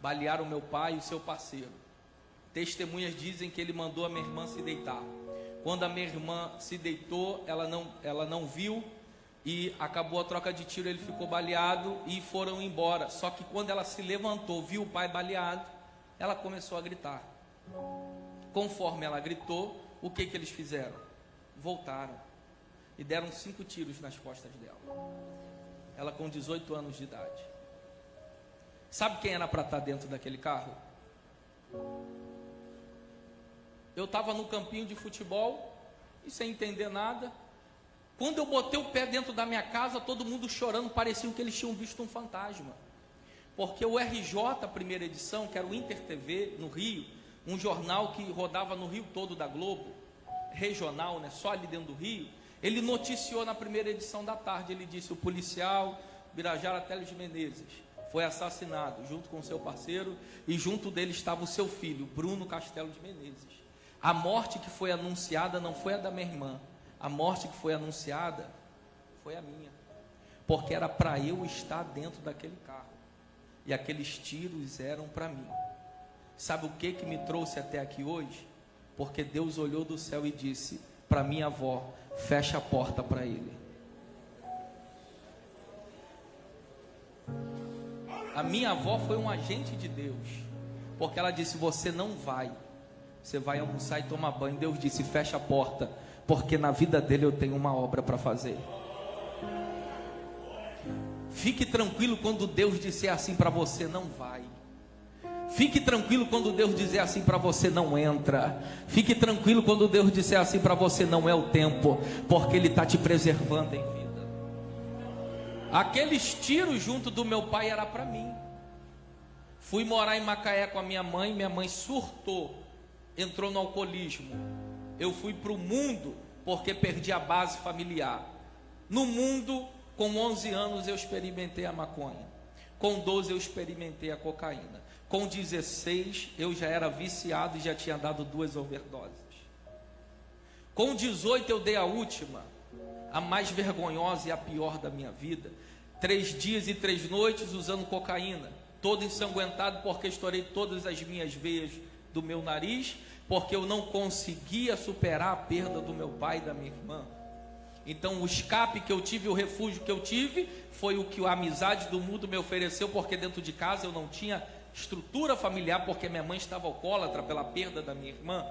Balearam meu pai e o seu parceiro. Testemunhas dizem que ele mandou a minha irmã se deitar. Quando a minha irmã se deitou, ela não viu, e acabou a troca de tiro, ele ficou baleado e foram embora. Só que quando ela se levantou, viu o pai baleado, ela começou a gritar. Conforme ela gritou, o que eles fizeram? Voltaram e deram 5 tiros nas costas dela. Ela com 18 anos de idade. Sabe quem era para estar dentro daquele carro? Eu estava no campinho de futebol e sem entender nada. Quando eu botei o pé dentro da minha casa, todo mundo chorando, parecia que eles tinham visto um fantasma. Porque o RJ, primeira edição, que era o Inter TV no Rio, um jornal que rodava no Rio todo da Globo, regional, né, só ali dentro do Rio, ele noticiou na primeira edição da tarde, ele disse: o policial Birajara Teles de Menezes foi assassinado junto com seu parceiro, e junto dele estava o seu filho, Bruno Castelo de Menezes. A morte que foi anunciada não foi a da minha irmã, a morte que foi anunciada foi a minha, porque era para eu estar dentro daquele carro, e aqueles tiros eram para mim. Sabe o que me trouxe até aqui hoje? Porque Deus olhou do céu e disse para minha avó: fecha a porta para ele. A minha avó foi um agente de Deus, porque ela disse: você não vai, você vai almoçar e tomar banho. Deus disse: fecha a porta, porque na vida dele eu tenho uma obra para fazer. Fique tranquilo quando Deus disser assim para você, não vai. Fique tranquilo quando Deus dizer assim para você, não entra. Fique tranquilo quando Deus disser assim para você, não é o tempo, porque Ele está te preservando em vida. Aqueles tiros junto do meu pai era para mim. Fui morar em Macaé com a minha mãe surtou, entrou no alcoolismo. Eu fui para o mundo porque perdi a base familiar. No mundo, com 11 anos eu experimentei a maconha, com 12 eu experimentei a cocaína, com 16 eu já era viciado e já tinha dado 2 overdoses. Com 18 eu dei a última, a mais vergonhosa e a pior da minha vida. 3 dias e 3 noites usando cocaína, todo ensanguentado porque estourei todas as minhas veias do meu nariz, porque eu não conseguia superar a perda do meu pai e da minha irmã. Então o escape que eu tive, o refúgio que eu tive, foi o que a amizade do mundo me ofereceu, porque dentro de casa eu não tinha estrutura familiar, porque minha mãe estava alcoólatra pela perda da minha irmã.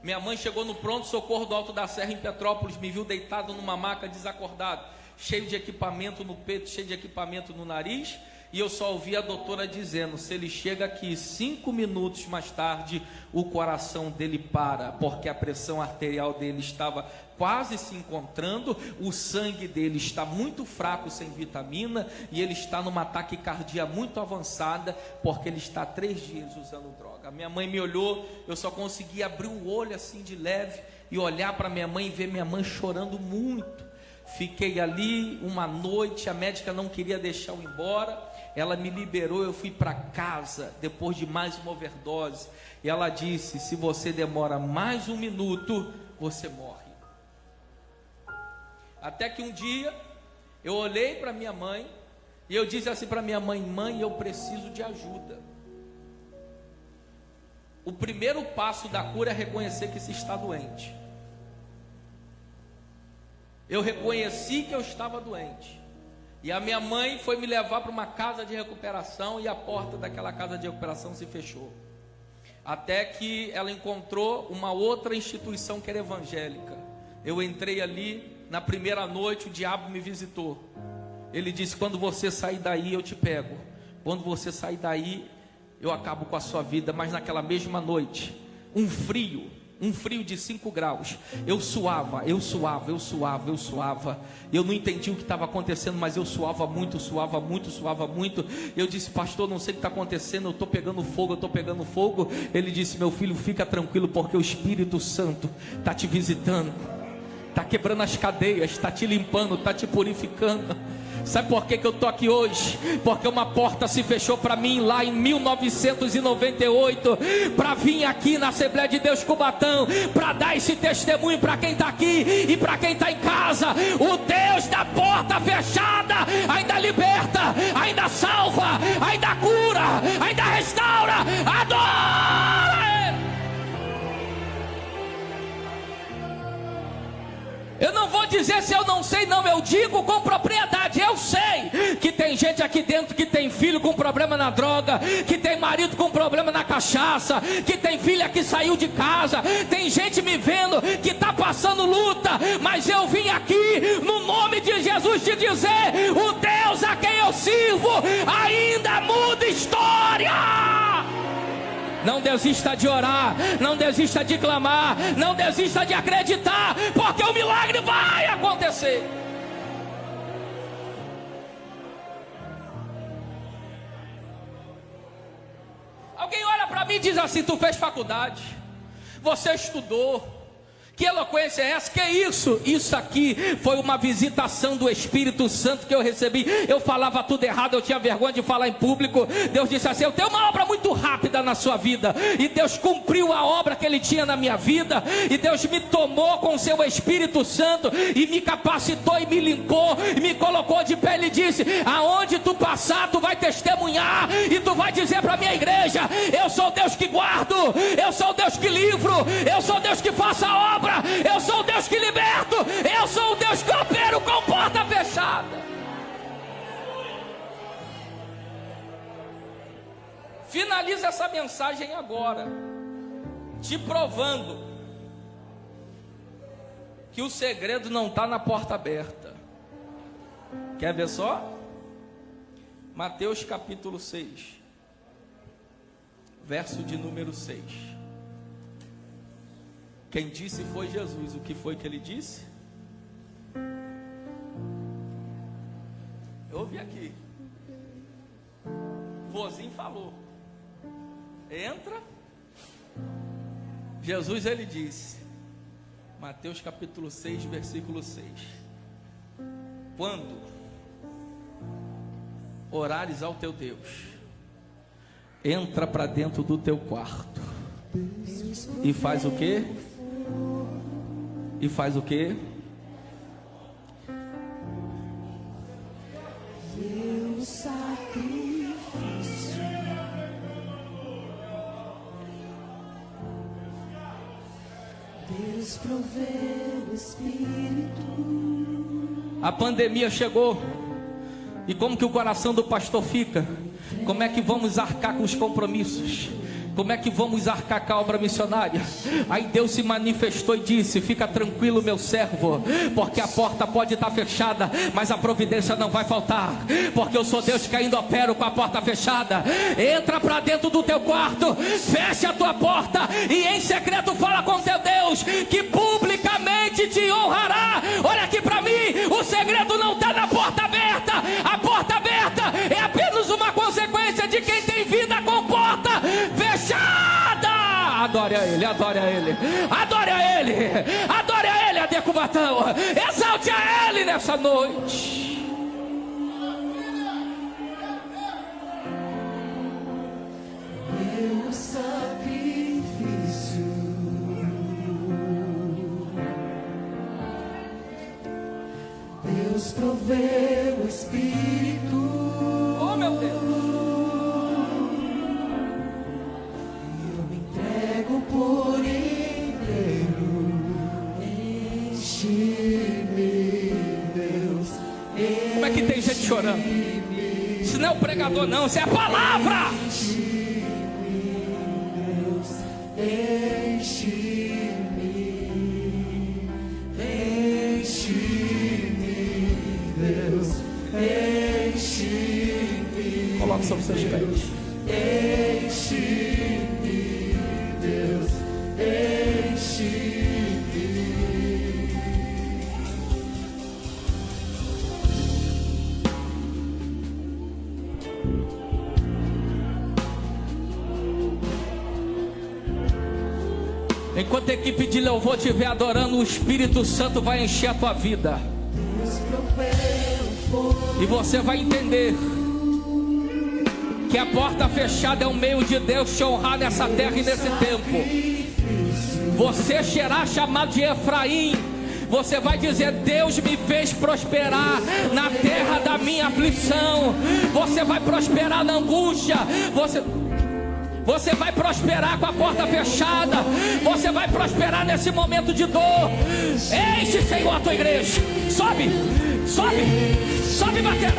Minha mãe chegou no pronto-socorro do Alto da Serra em Petrópolis, me viu deitado numa maca desacordado, cheio de equipamento no peito, cheio de equipamento no nariz, e eu só ouvi a doutora dizendo, se ele chega aqui 5 minutos mais tarde, o coração dele para, porque a pressão arterial dele estava quase se encontrando, o sangue dele está muito fraco, sem vitamina, e ele está numa taquicardia muito avançada, porque ele está 3 dias usando droga. Minha mãe me olhou, eu só consegui abrir o olho assim de leve, e olhar para minha mãe e ver minha mãe chorando muito. Fiquei ali uma noite, a médica não queria deixar eu ir embora, ela me liberou, eu fui para casa, depois de mais uma overdose, e ela disse, se você demora mais 1 minuto, você morre. Até que um dia, eu olhei para minha mãe, e eu disse assim para minha mãe, mãe, eu preciso de ajuda. O primeiro passo da cura é reconhecer que se está doente. Eu reconheci que eu estava doente, e a minha mãe foi me levar para uma casa de recuperação, e a porta daquela casa de recuperação se fechou, até que ela encontrou uma outra instituição que era evangélica. Eu entrei ali, na primeira noite o diabo me visitou, ele disse, quando você sair daí eu te pego, quando você sair daí eu acabo com a sua vida. Mas naquela mesma noite, um frio de 5 graus, eu suava, eu não entendi o que estava acontecendo, mas eu suava muito, eu disse, pastor, não sei o que está acontecendo, eu estou pegando fogo, ele disse, meu filho, fica tranquilo, porque o Espírito Santo está te visitando, está quebrando as cadeias, está te limpando, está te purificando. Sabe por que eu estou aqui hoje? Porque uma porta se fechou para mim lá em 1998, para vir aqui na Assembleia de Deus Cubatão, para dar esse testemunho para quem está aqui e para quem está em casa. O Deus da porta fechada ainda liberta, ainda salva, ainda cura, ainda restaura. Adora! Eu não vou dizer se eu não sei, não, eu digo com propriedade, eu sei que tem gente aqui dentro que tem filho com problema na droga, que tem marido com problema na cachaça, que tem filha que saiu de casa, tem gente me vendo que está passando luta, mas eu vim aqui no nome de Jesus te dizer, o Deus a quem eu sirvo ainda muda história. Não desista de orar, não desista de clamar, não desista de acreditar, porque o milagre vai acontecer. Alguém olha para mim e diz assim, tu fez faculdade, você estudou, que eloquência é essa? Que é isso? Isso aqui foi uma visitação do Espírito Santo que eu recebi. Eu falava tudo errado, eu tinha vergonha de falar em público. Deus disse assim, eu tenho uma obra muito rápida na sua vida. E Deus cumpriu a obra que Ele tinha na minha vida. E Deus me tomou com o seu Espírito Santo e me capacitou e me limpou e me colocou de pé. Ele disse, aonde tu passar tu vai testemunhar e tu vai dizer para a minha igreja, eu sou Deus que guardo, eu sou Deus que livro, eu sou Deus que faço a obra, eu sou o Deus que liberto, eu sou o Deus que opero com porta fechada. Finaliza essa mensagem agora, te provando que o segredo não está na porta aberta. Quer ver só? Mateus capítulo 6, verso de número 6. Quem disse foi Jesus. O que foi que ele disse? Eu ouvi aqui. Vozinho falou. Entra. Jesus, ele disse, Mateus capítulo 6, versículo 6. Quando orares ao teu Deus, entra para dentro do teu quarto e faz o quê? E faz o quê? Deus provê o Espírito. A pandemia chegou. E como que o coração do pastor fica? Como é que vamos arcar com os compromissos? Como é que vamos arcar com a obra missionária? Aí Deus se manifestou e disse: fica tranquilo, meu servo, porque a porta pode estar fechada, mas a providência não vai faltar, porque eu sou Deus que ainda opero com a porta fechada. Entra para dentro do teu quarto, fecha a tua porta e em secreto fala com teu Deus, que publicamente te honrará. Olha aqui para mim, o segredo não está na porta aberta. A porta aberta é apenas uma consequência de quem tem vida com porta fechada. Adore a Ele, adore a Ele, adore a Ele, adore a Ele, Adecubatão. Exalte a Ele nessa noite. Meu sacrifício, Deus provê o Espírito. Oh, meu Deus. Por inteiro, enche-me, Deus. Como é que tem gente chorando? Isso não é o pregador, não, isso é a palavra. Enche-me, Deus. Enche-me, enche-me, Deus. Enche-me. Coloque sobre seus pés. Enche-me. Deus, enche-me. Enquanto a equipe de louvor estiver adorando, o Espírito Santo vai encher a tua vida. E você vai entender que a porta fechada é um meio de Deus te honrar nessa terra e nesse tempo. Você será chamado de Efraim. Você vai dizer: Deus me fez prosperar na terra da minha aflição. Você vai prosperar na angústia. Você vai prosperar com a porta fechada. Você vai prosperar nesse momento de dor. Enche, Senhor, a tua igreja. Sobe, sobe, sobe, batera.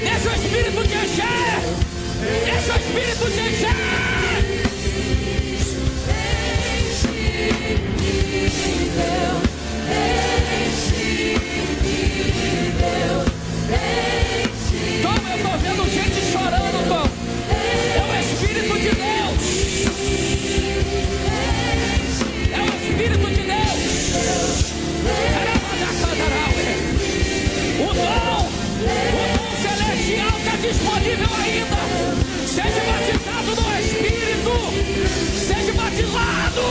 Deixa o Espírito te encher. Deixa o Espírito te encher. Tom, eu estou vendo gente chorando, Tom. É o Espírito de Deus. É o Espírito de Deus. O dom celestial está disponível ainda. Seja batizado no Espírito. Seja batizado.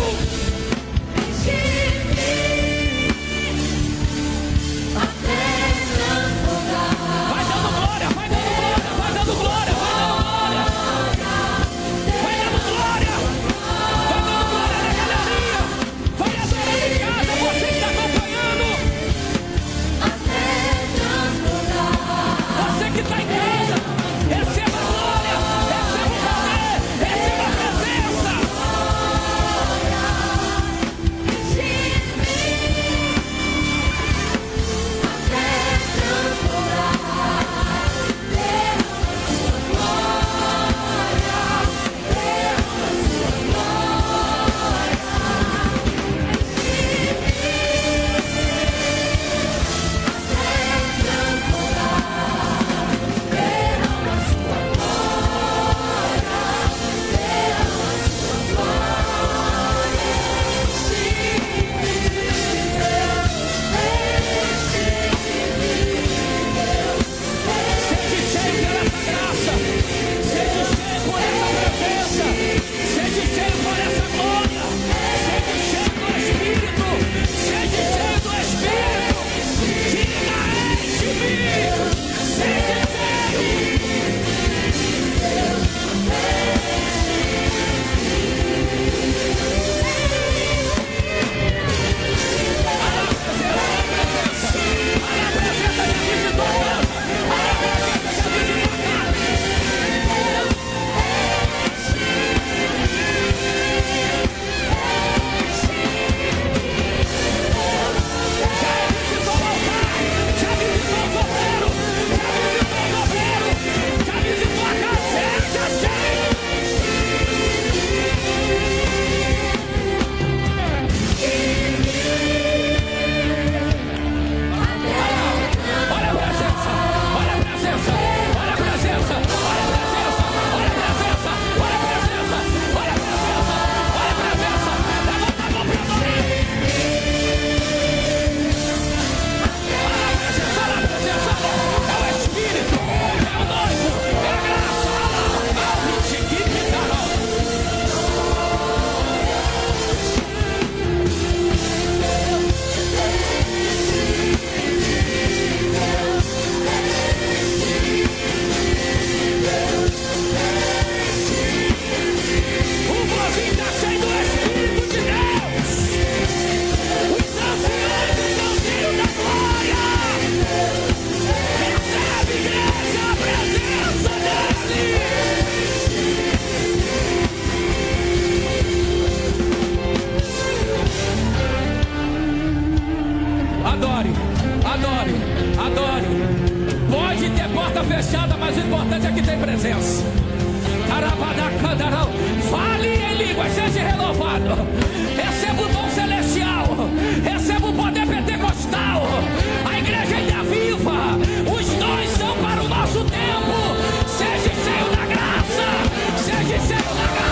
adore, adore, adore. Pode ter porta fechada, mas o importante é que tem presença. Fale em línguas, seja renovado. Receba o dom celestial, receba o poder pentecostal. A igreja ainda é viva, os dons são para o nosso tempo. Seja cheio da graça, seja cheio da graça.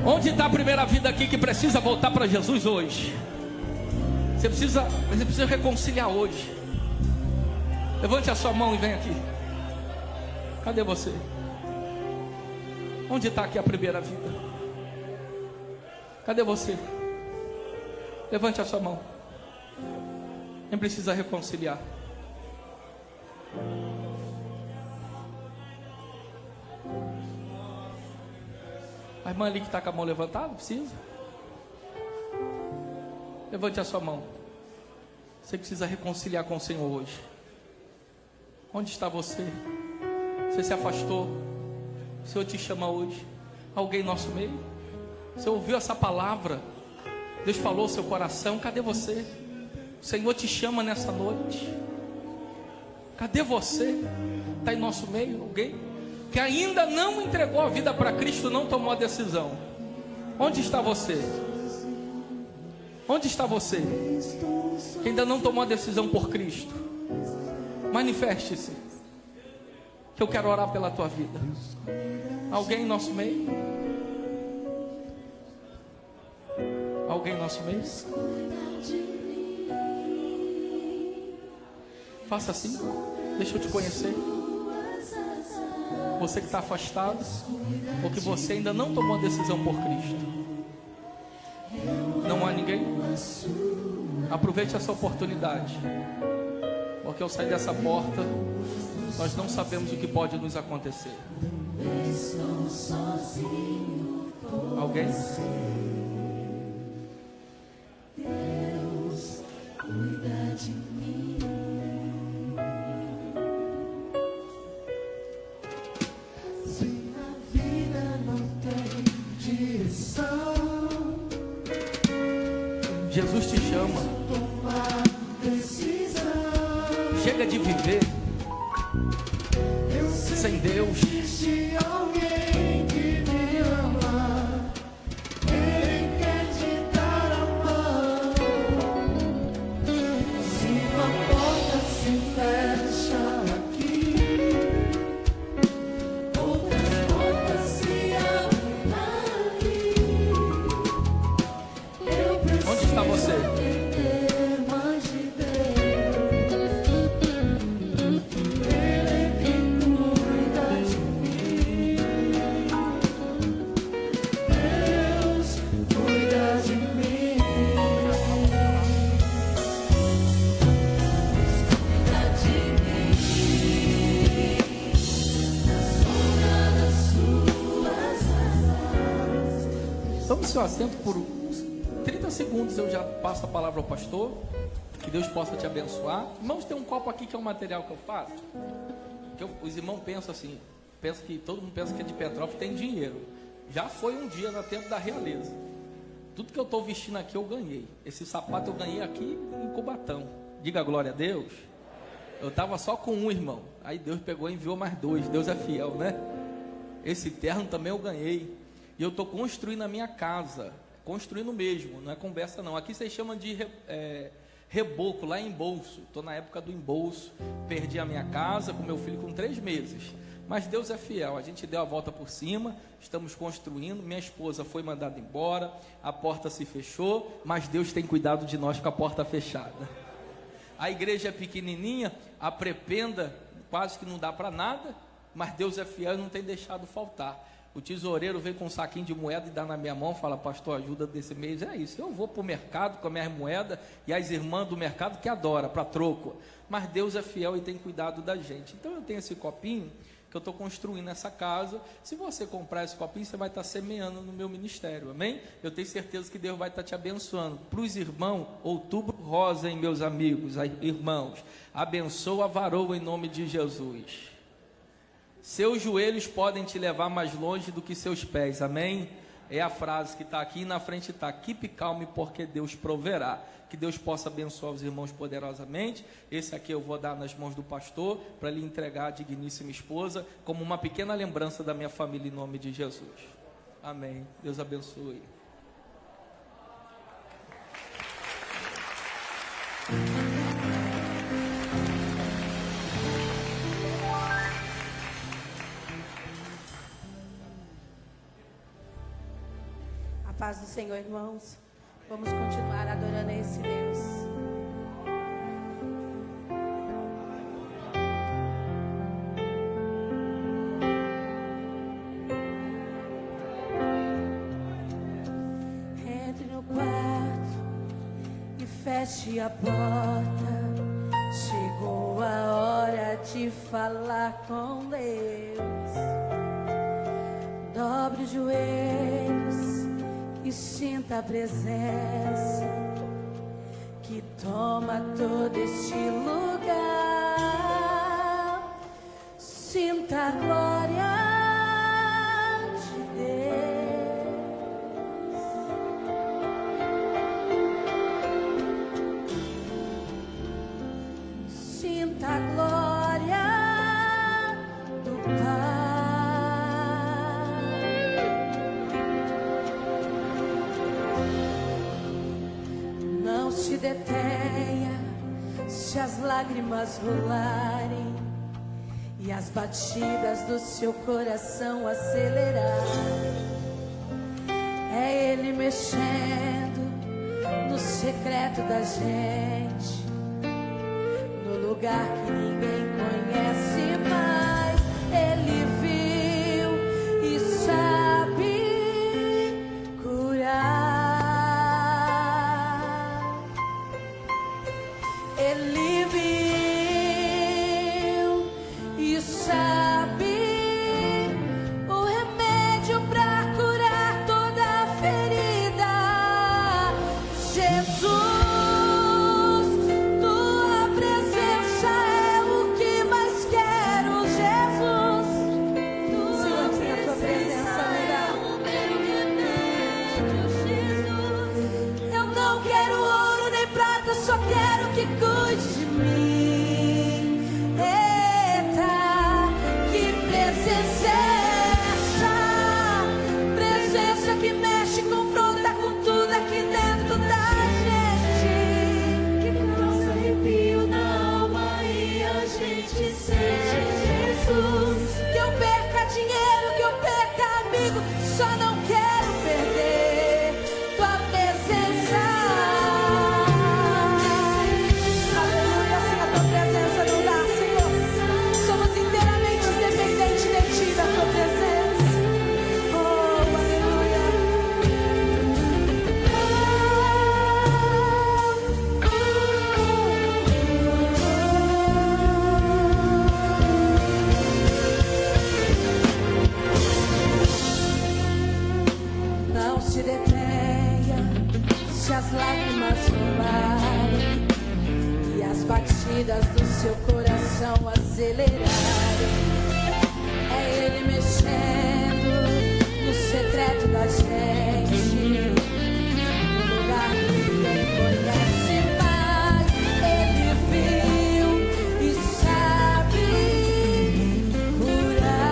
Onde está a primeira vida aqui que precisa voltar para Jesus hoje? Você precisa reconciliar hoje. Levante a sua mão e vem aqui. Cadê você? Onde está aqui a primeira vida? Cadê você? Levante a sua mão. Quem precisa reconciliar? A irmã ali que está com a mão levantada, precisa? Levante a sua mão. Você precisa reconciliar com o Senhor hoje. Onde está você? Você se afastou? O Senhor te chama hoje. Alguém em nosso meio? Você ouviu essa palavra? Deus falou ao seu coração. Cadê você? O Senhor te chama nessa noite. Cadê você? Está em nosso meio? Alguém que ainda não entregou a vida para Cristo, não tomou a decisão? Onde está você? Onde está você que ainda não tomou a decisão por Cristo? Manifeste-se, que eu quero orar pela tua vida. Alguém em nosso meio? Alguém em nosso meio? Faça assim. Deixa eu te conhecer. Você que está afastado, ou que você ainda não tomou a decisão por Cristo. Não há ninguém? Aproveite essa oportunidade, porque ao sair dessa porta, nós não sabemos o que pode nos acontecer. Alguém? Deus cuida de mim. Se a vida não tem direção, Jesus te chama. tomar decisão. Chega de viver Eu sei sem Deus. que existe alguém que me ama. Ele quer te dar a mão. Se uma porta se fecha aqui, outras portas se abrem ali. Eu preciso Onde está você? entender mais de Deus. Ele é quem cuida de mim. Tome seu assento por 30 segundos, eu já passo a palavra ao pastor. Que Deus possa te abençoar. Irmãos, tem um copo aqui que é o material que eu faço. Os irmãos pensam assim, todo mundo pensa que é de Petrópolis, tem dinheiro. Já foi um dia no tempo da realeza. Tudo que eu estou vestindo aqui eu ganhei. Esse sapato eu ganhei aqui em Cubatão. Diga glória a Deus. Eu estava só com um, irmão. Aí Deus pegou e enviou mais 2. Deus é fiel, né? Esse terno também eu ganhei. E eu estou construindo a minha casa. Construindo mesmo, não é conversa não. Aqui vocês chamam de reboco, lá em Embolso. Estou na época do embolso. Perdi a minha casa com meu filho com 3 meses. Mas Deus é fiel, a gente deu a volta por cima, estamos construindo, minha esposa foi mandada embora, a porta se fechou, mas Deus tem cuidado de nós com a porta fechada. A igreja é pequenininha, a prependa quase que não dá para nada, mas Deus é fiel e não tem deixado faltar. O tesoureiro vem com um saquinho de moeda e dá na minha mão, fala, pastor, ajuda desse mês. É isso, eu vou para o mercado com a minha moeda e as irmãs do mercado que adoram, para troco. Mas Deus é fiel e tem cuidado da gente. Então eu tenho esse copinho que eu estou construindo essa casa. Se você comprar esse copinho, você vai estar semeando no meu ministério, amém? Eu tenho certeza que Deus vai estar te abençoando. Para os irmãos, outubro rosa, hein, meus amigos, irmãos, abençoa a varoa em nome de Jesus. Seus joelhos podem te levar mais longe do que seus pés, amém? É a frase que está aqui, e na frente está, keep calm, porque Deus proverá. Que Deus possa abençoar os irmãos poderosamente. Esse aqui eu vou dar nas mãos do pastor, para lhe entregar a digníssima esposa, como uma pequena lembrança da minha família, em nome de Jesus. Amém. Deus abençoe. A paz do Senhor, irmãos. Vamos continuar adorando a esse Deus. Entre no quarto e feche a porta. Chegou a hora de falar com Deus. Dobre os joelhos e sinta a presença que toma todo este lugar. Sinta a glória de Deus. Sinta a glória do Pai. Se detenha, se as lágrimas rolarem e as batidas do seu coração acelerarem. É Ele mexendo no secreto da gente, no lugar que ninguém conhece mais. Ele viu e sabe curar. Ele viu e sabe o remédio para curar toda a ferida. Jesus, tua presença é o que mais quero as lágrimas rolarem e as batidas do seu coração acelerarem. É Ele mexendo no secreto da gente, no lugar que ninguém conhece, mas Ele viu e sabe curar.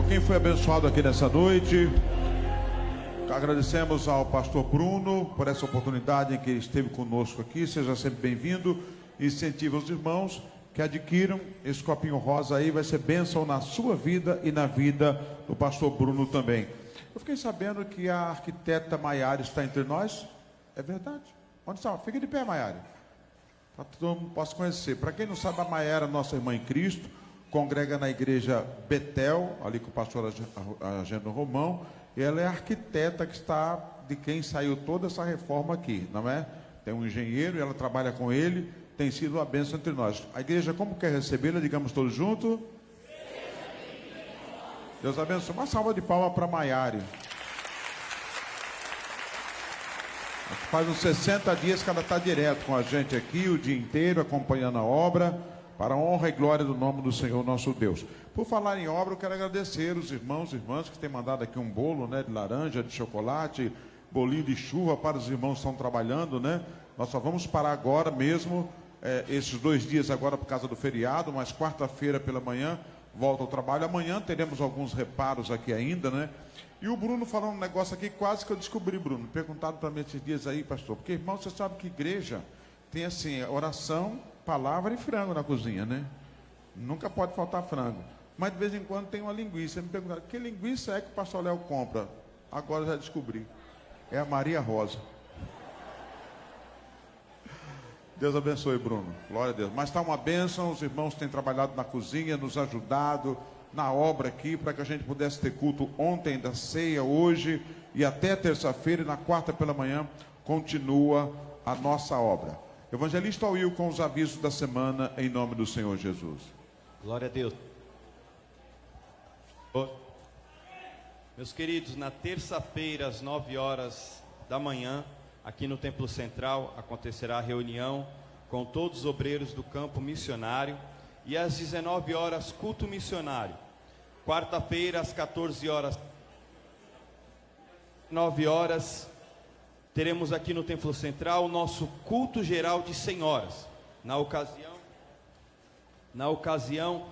Quem foi abençoado aqui nessa noite? Agradecemos ao pastor Bruno por essa oportunidade em que ele esteve conosco aqui. Seja sempre bem-vindo. Incentiva os irmãos que adquiram esse copinho rosa aí. Vai ser bênção na sua vida e na vida do pastor Bruno também. Eu fiquei sabendo que a arquiteta Maiara está entre nós. É verdade? Onde está? Fica de pé, Maiara, para que todo mundo possa conhecer. Para quem não sabe, a Maiara, nossa irmã em Cristo, congrega na igreja Betel, ali com o pastor Ageno Romão, e ela é a arquiteta que está, de quem saiu toda essa reforma aqui, não é? Tem um engenheiro e ela trabalha com ele, tem sido uma bênção entre nós. A igreja, como quer recebê-la? Digamos todos juntos. Deus abençoe. Uma salva de palmas para Maiara. Faz uns 60 dias que ela está direto com a gente aqui, o dia inteiro, acompanhando a obra, para a honra e glória do nome do Senhor nosso Deus. Por falar em obra, eu quero agradecer os irmãos e irmãs que têm mandado aqui um bolo, né, de laranja, de chocolate, bolinho de chuva para os irmãos que estão trabalhando, né? Nós só vamos parar agora mesmo, esses 2 dias agora por causa do feriado, mas quarta-feira pela manhã volta ao trabalho. Amanhã teremos alguns reparos aqui ainda, né? E o Bruno falou um negócio aqui, quase que eu descobri, Bruno. Perguntaram para mim esses dias aí, pastor, porque, irmão, você sabe que igreja tem assim, oração, palavra e frango na cozinha, né? Nunca pode faltar frango. Mas de vez em quando tem uma linguiça. Me perguntaram, que linguiça é que o pastor Léo compra? Agora já descobri. É a Maria Rosa. Deus abençoe, Bruno. Glória a Deus. Mas está uma bênção, os irmãos têm trabalhado na cozinha, nos ajudado na obra aqui, para que a gente pudesse ter culto ontem da ceia, hoje e até terça-feira, e na quarta pela manhã continua a nossa obra. Evangelista Will com os avisos da semana, em nome do Senhor Jesus. Glória a Deus. Meus queridos, na terça-feira, às 9 horas da manhã, aqui no Templo Central, acontecerá a reunião com todos os obreiros do campo missionário. E às 19 horas, culto missionário. Quarta-feira, às 14 horas, 9 horas, teremos aqui no Templo Central o nosso culto geral de senhoras. Na ocasião,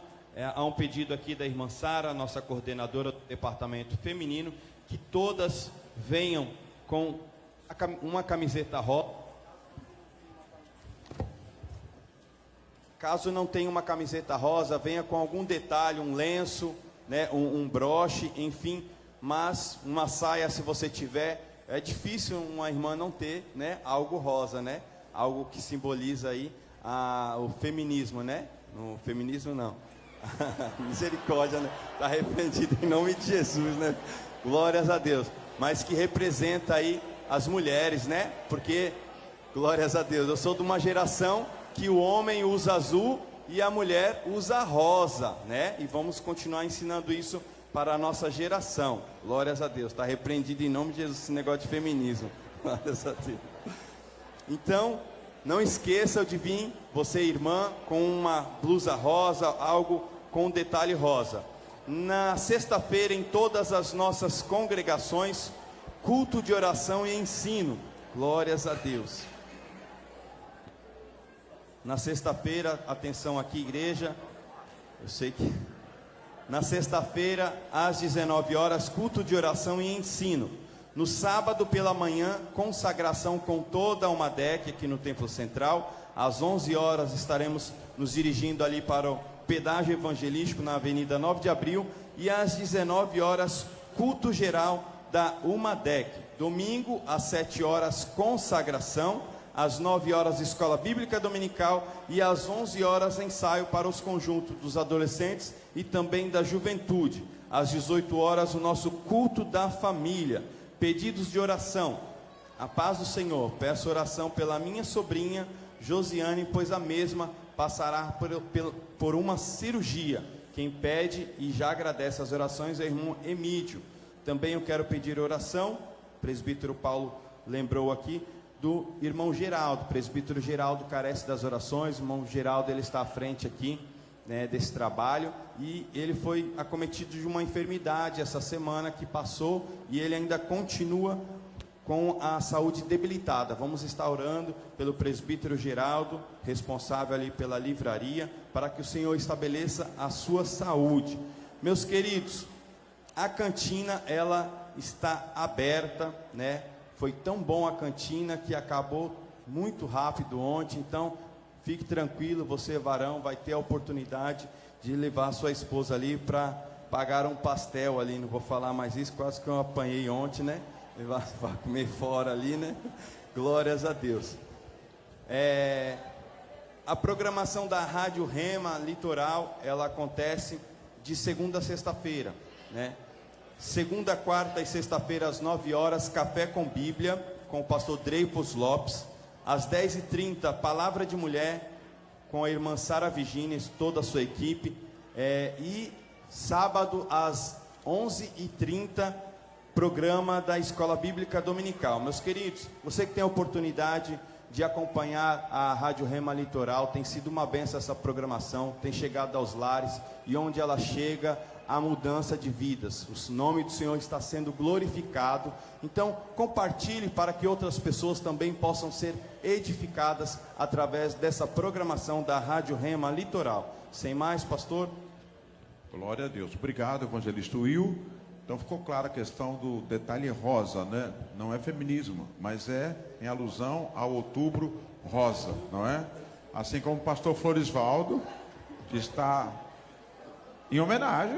há um pedido aqui da irmã Sara, nossa coordenadora do departamento feminino, que todas venham com uma camiseta rosa. Caso não tenha uma camiseta rosa, venha com algum detalhe, um lenço, né, um broche, enfim, mas uma saia, se você tiver. É difícil uma irmã não ter, né, algo rosa, né, algo que simboliza aí o feminismo, né? No feminismo não. Misericórdia, né? Está repreendido em nome de Jesus, né? Glórias a Deus. Mas que representa aí as mulheres, né? Porque, glórias a Deus, eu sou de uma geração que o homem usa azul e a mulher usa rosa, né? E vamos continuar ensinando isso para a nossa geração. Glórias a Deus. Está repreendido em nome de Jesus esse negócio de feminismo. Glórias a Deus. Então, não esqueça de vir, você irmã, com uma blusa rosa, algo com detalhe rosa. Na sexta-feira, em todas as nossas congregações, culto de oração e ensino. Glórias a Deus. Na sexta-feira, atenção aqui, igreja. Eu sei que... Na sexta-feira, às 19 horas, culto de oração e ensino. No sábado, pela manhã, consagração com toda a UMADEC aqui no Templo Central. Às 11 horas, estaremos nos dirigindo ali para o pedágio evangelístico na Avenida 9 de Abril. E às 19 horas, culto geral da UMADEC. Domingo, às 7 horas, consagração. Às 9 horas, escola bíblica dominical. E às 11 horas, ensaio para os conjuntos dos adolescentes e também da juventude. Às 18 horas, o nosso culto da família. Pedidos de oração. A paz do Senhor. Peço oração pela minha sobrinha Josiane, pois a mesma passará por uma cirurgia. Quem pede e já agradece as orações é o irmão Emídio. Também eu quero pedir oração, o presbítero Paulo lembrou aqui, do irmão Geraldo. O presbítero Geraldo carece das orações. O irmão Geraldo, ele está à frente aqui, né, desse trabalho, e ele foi acometido de uma enfermidade essa semana que passou, e ele ainda continua com a saúde debilitada. Vamos estar orando pelo presbítero Geraldo, responsável ali pela livraria, para que o Senhor estabeleça a sua saúde. Meus queridos, a cantina, ela está aberta, né? Foi tão bom a cantina que acabou muito rápido ontem, então fique tranquilo, você varão vai ter a oportunidade de levar a sua esposa ali para pagar um pastel ali. Não vou falar mais isso, quase que eu apanhei ontem, né? Vai comer fora ali, né? Glórias a Deus. A programação da Rádio Rema Litoral, ela acontece de segunda a sexta-feira, né? Segunda, quarta e sexta-feira às 9 horas, Café com Bíblia, com o pastor Dreyfus Lopes. Às 10h30, Palavra de Mulher, com a irmã Sara Virginia, toda a sua equipe. E sábado, às 11h30, programa da Escola Bíblica Dominical. Meus queridos, você que tem a oportunidade de acompanhar a Rádio Rema Litoral, tem sido uma benção essa programação, tem chegado aos lares, e onde ela chega, a mudança de vidas. O nome do Senhor está sendo glorificado. Então, compartilhe para que outras pessoas também possam ser edificadas através dessa programação da Rádio Rema Litoral. Sem mais, pastor. Glória a Deus. Obrigado, evangelista Will. Então ficou clara a questão do detalhe rosa, né? Não é feminismo, mas é em alusão ao Outubro Rosa, não é? Assim como o pastor Florisvaldo, que está em homenagem,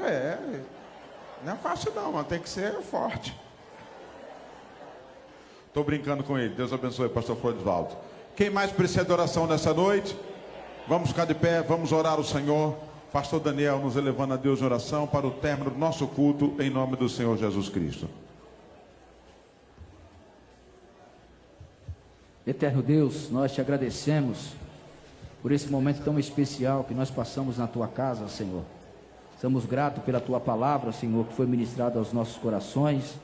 não é fácil não, mas tem que ser forte. Estou brincando com ele. Deus abençoe, pastor Florisvaldo. Quem mais precisa de oração nessa noite? Vamos ficar de pé, vamos orar ao Senhor. Pastor Daniel nos elevando a Deus em oração para o término do nosso culto, em nome do Senhor Jesus Cristo. Eterno Deus, nós te agradecemos por esse momento tão especial que nós passamos na tua casa, Senhor. Estamos gratos pela tua palavra, Senhor, que foi ministrada aos nossos corações.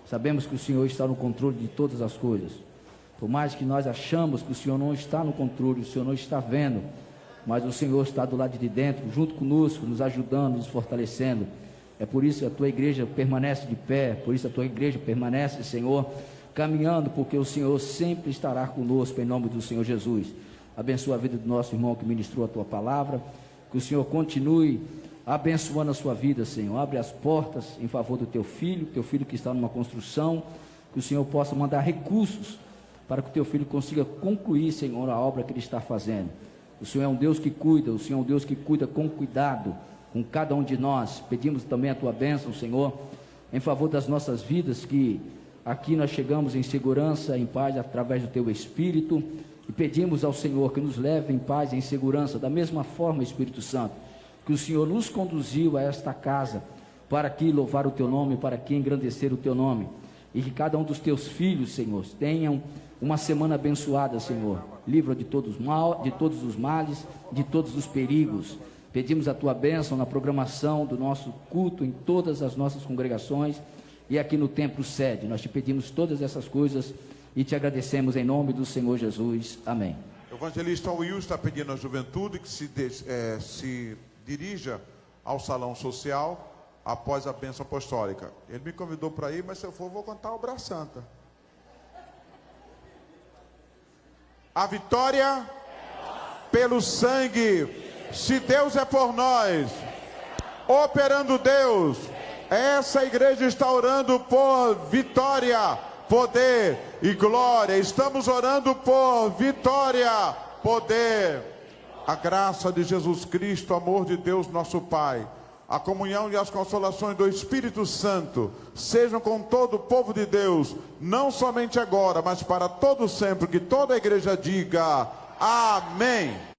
Sabemos que o Senhor está no controle de todas as coisas. Por mais que nós achamos que o Senhor não está no controle, o Senhor não está vendo, mas o Senhor está do lado de dentro, junto conosco, nos ajudando, nos fortalecendo. É por isso que a tua igreja permanece de pé, por isso a tua igreja permanece, Senhor, caminhando, porque o Senhor sempre estará conosco, em nome do Senhor Jesus. Abençoa a vida do nosso irmão que ministrou a tua palavra, que o Senhor continue abençoando a sua vida, Senhor. Abre as portas em favor do teu filho que está numa construção, que o Senhor possa mandar recursos para que o teu filho consiga concluir, Senhor, a obra que ele está fazendo. O Senhor é um Deus que cuida, o Senhor é um Deus que cuida com cuidado com cada um de nós. Pedimos também a tua bênção, Senhor, em favor das nossas vidas, que aqui nós chegamos em segurança, em paz, através do teu Espírito, e pedimos ao Senhor que nos leve em paz e em segurança, da mesma forma, Espírito Santo, que o Senhor nos conduziu a esta casa, para aqui louvar o teu nome, para aqui engrandecer o teu nome, e que cada um dos teus filhos, Senhor, tenham uma semana abençoada, Senhor. Livra de todos os males, de todos os perigos. Pedimos a tua bênção na programação do nosso culto, em todas as nossas congregações, e aqui no templo sede. Nós te pedimos todas essas coisas e te agradecemos em nome do Senhor Jesus. Amém. O evangelista Will está pedindo à juventude que se dirija ao salão social após a bênção apostólica. Ele me convidou para ir, mas se eu for, vou cantar o Obra Santa. A vitória pelo sangue. Se Deus é por nós, operando Deus, essa igreja está orando por vitória, poder e glória. Estamos orando por vitória, poder, a graça de Jesus Cristo, o amor de Deus nosso Pai, a comunhão e as consolações do Espírito Santo sejam com todo o povo de Deus, não somente agora, mas para todo sempre. Que toda a igreja diga amém.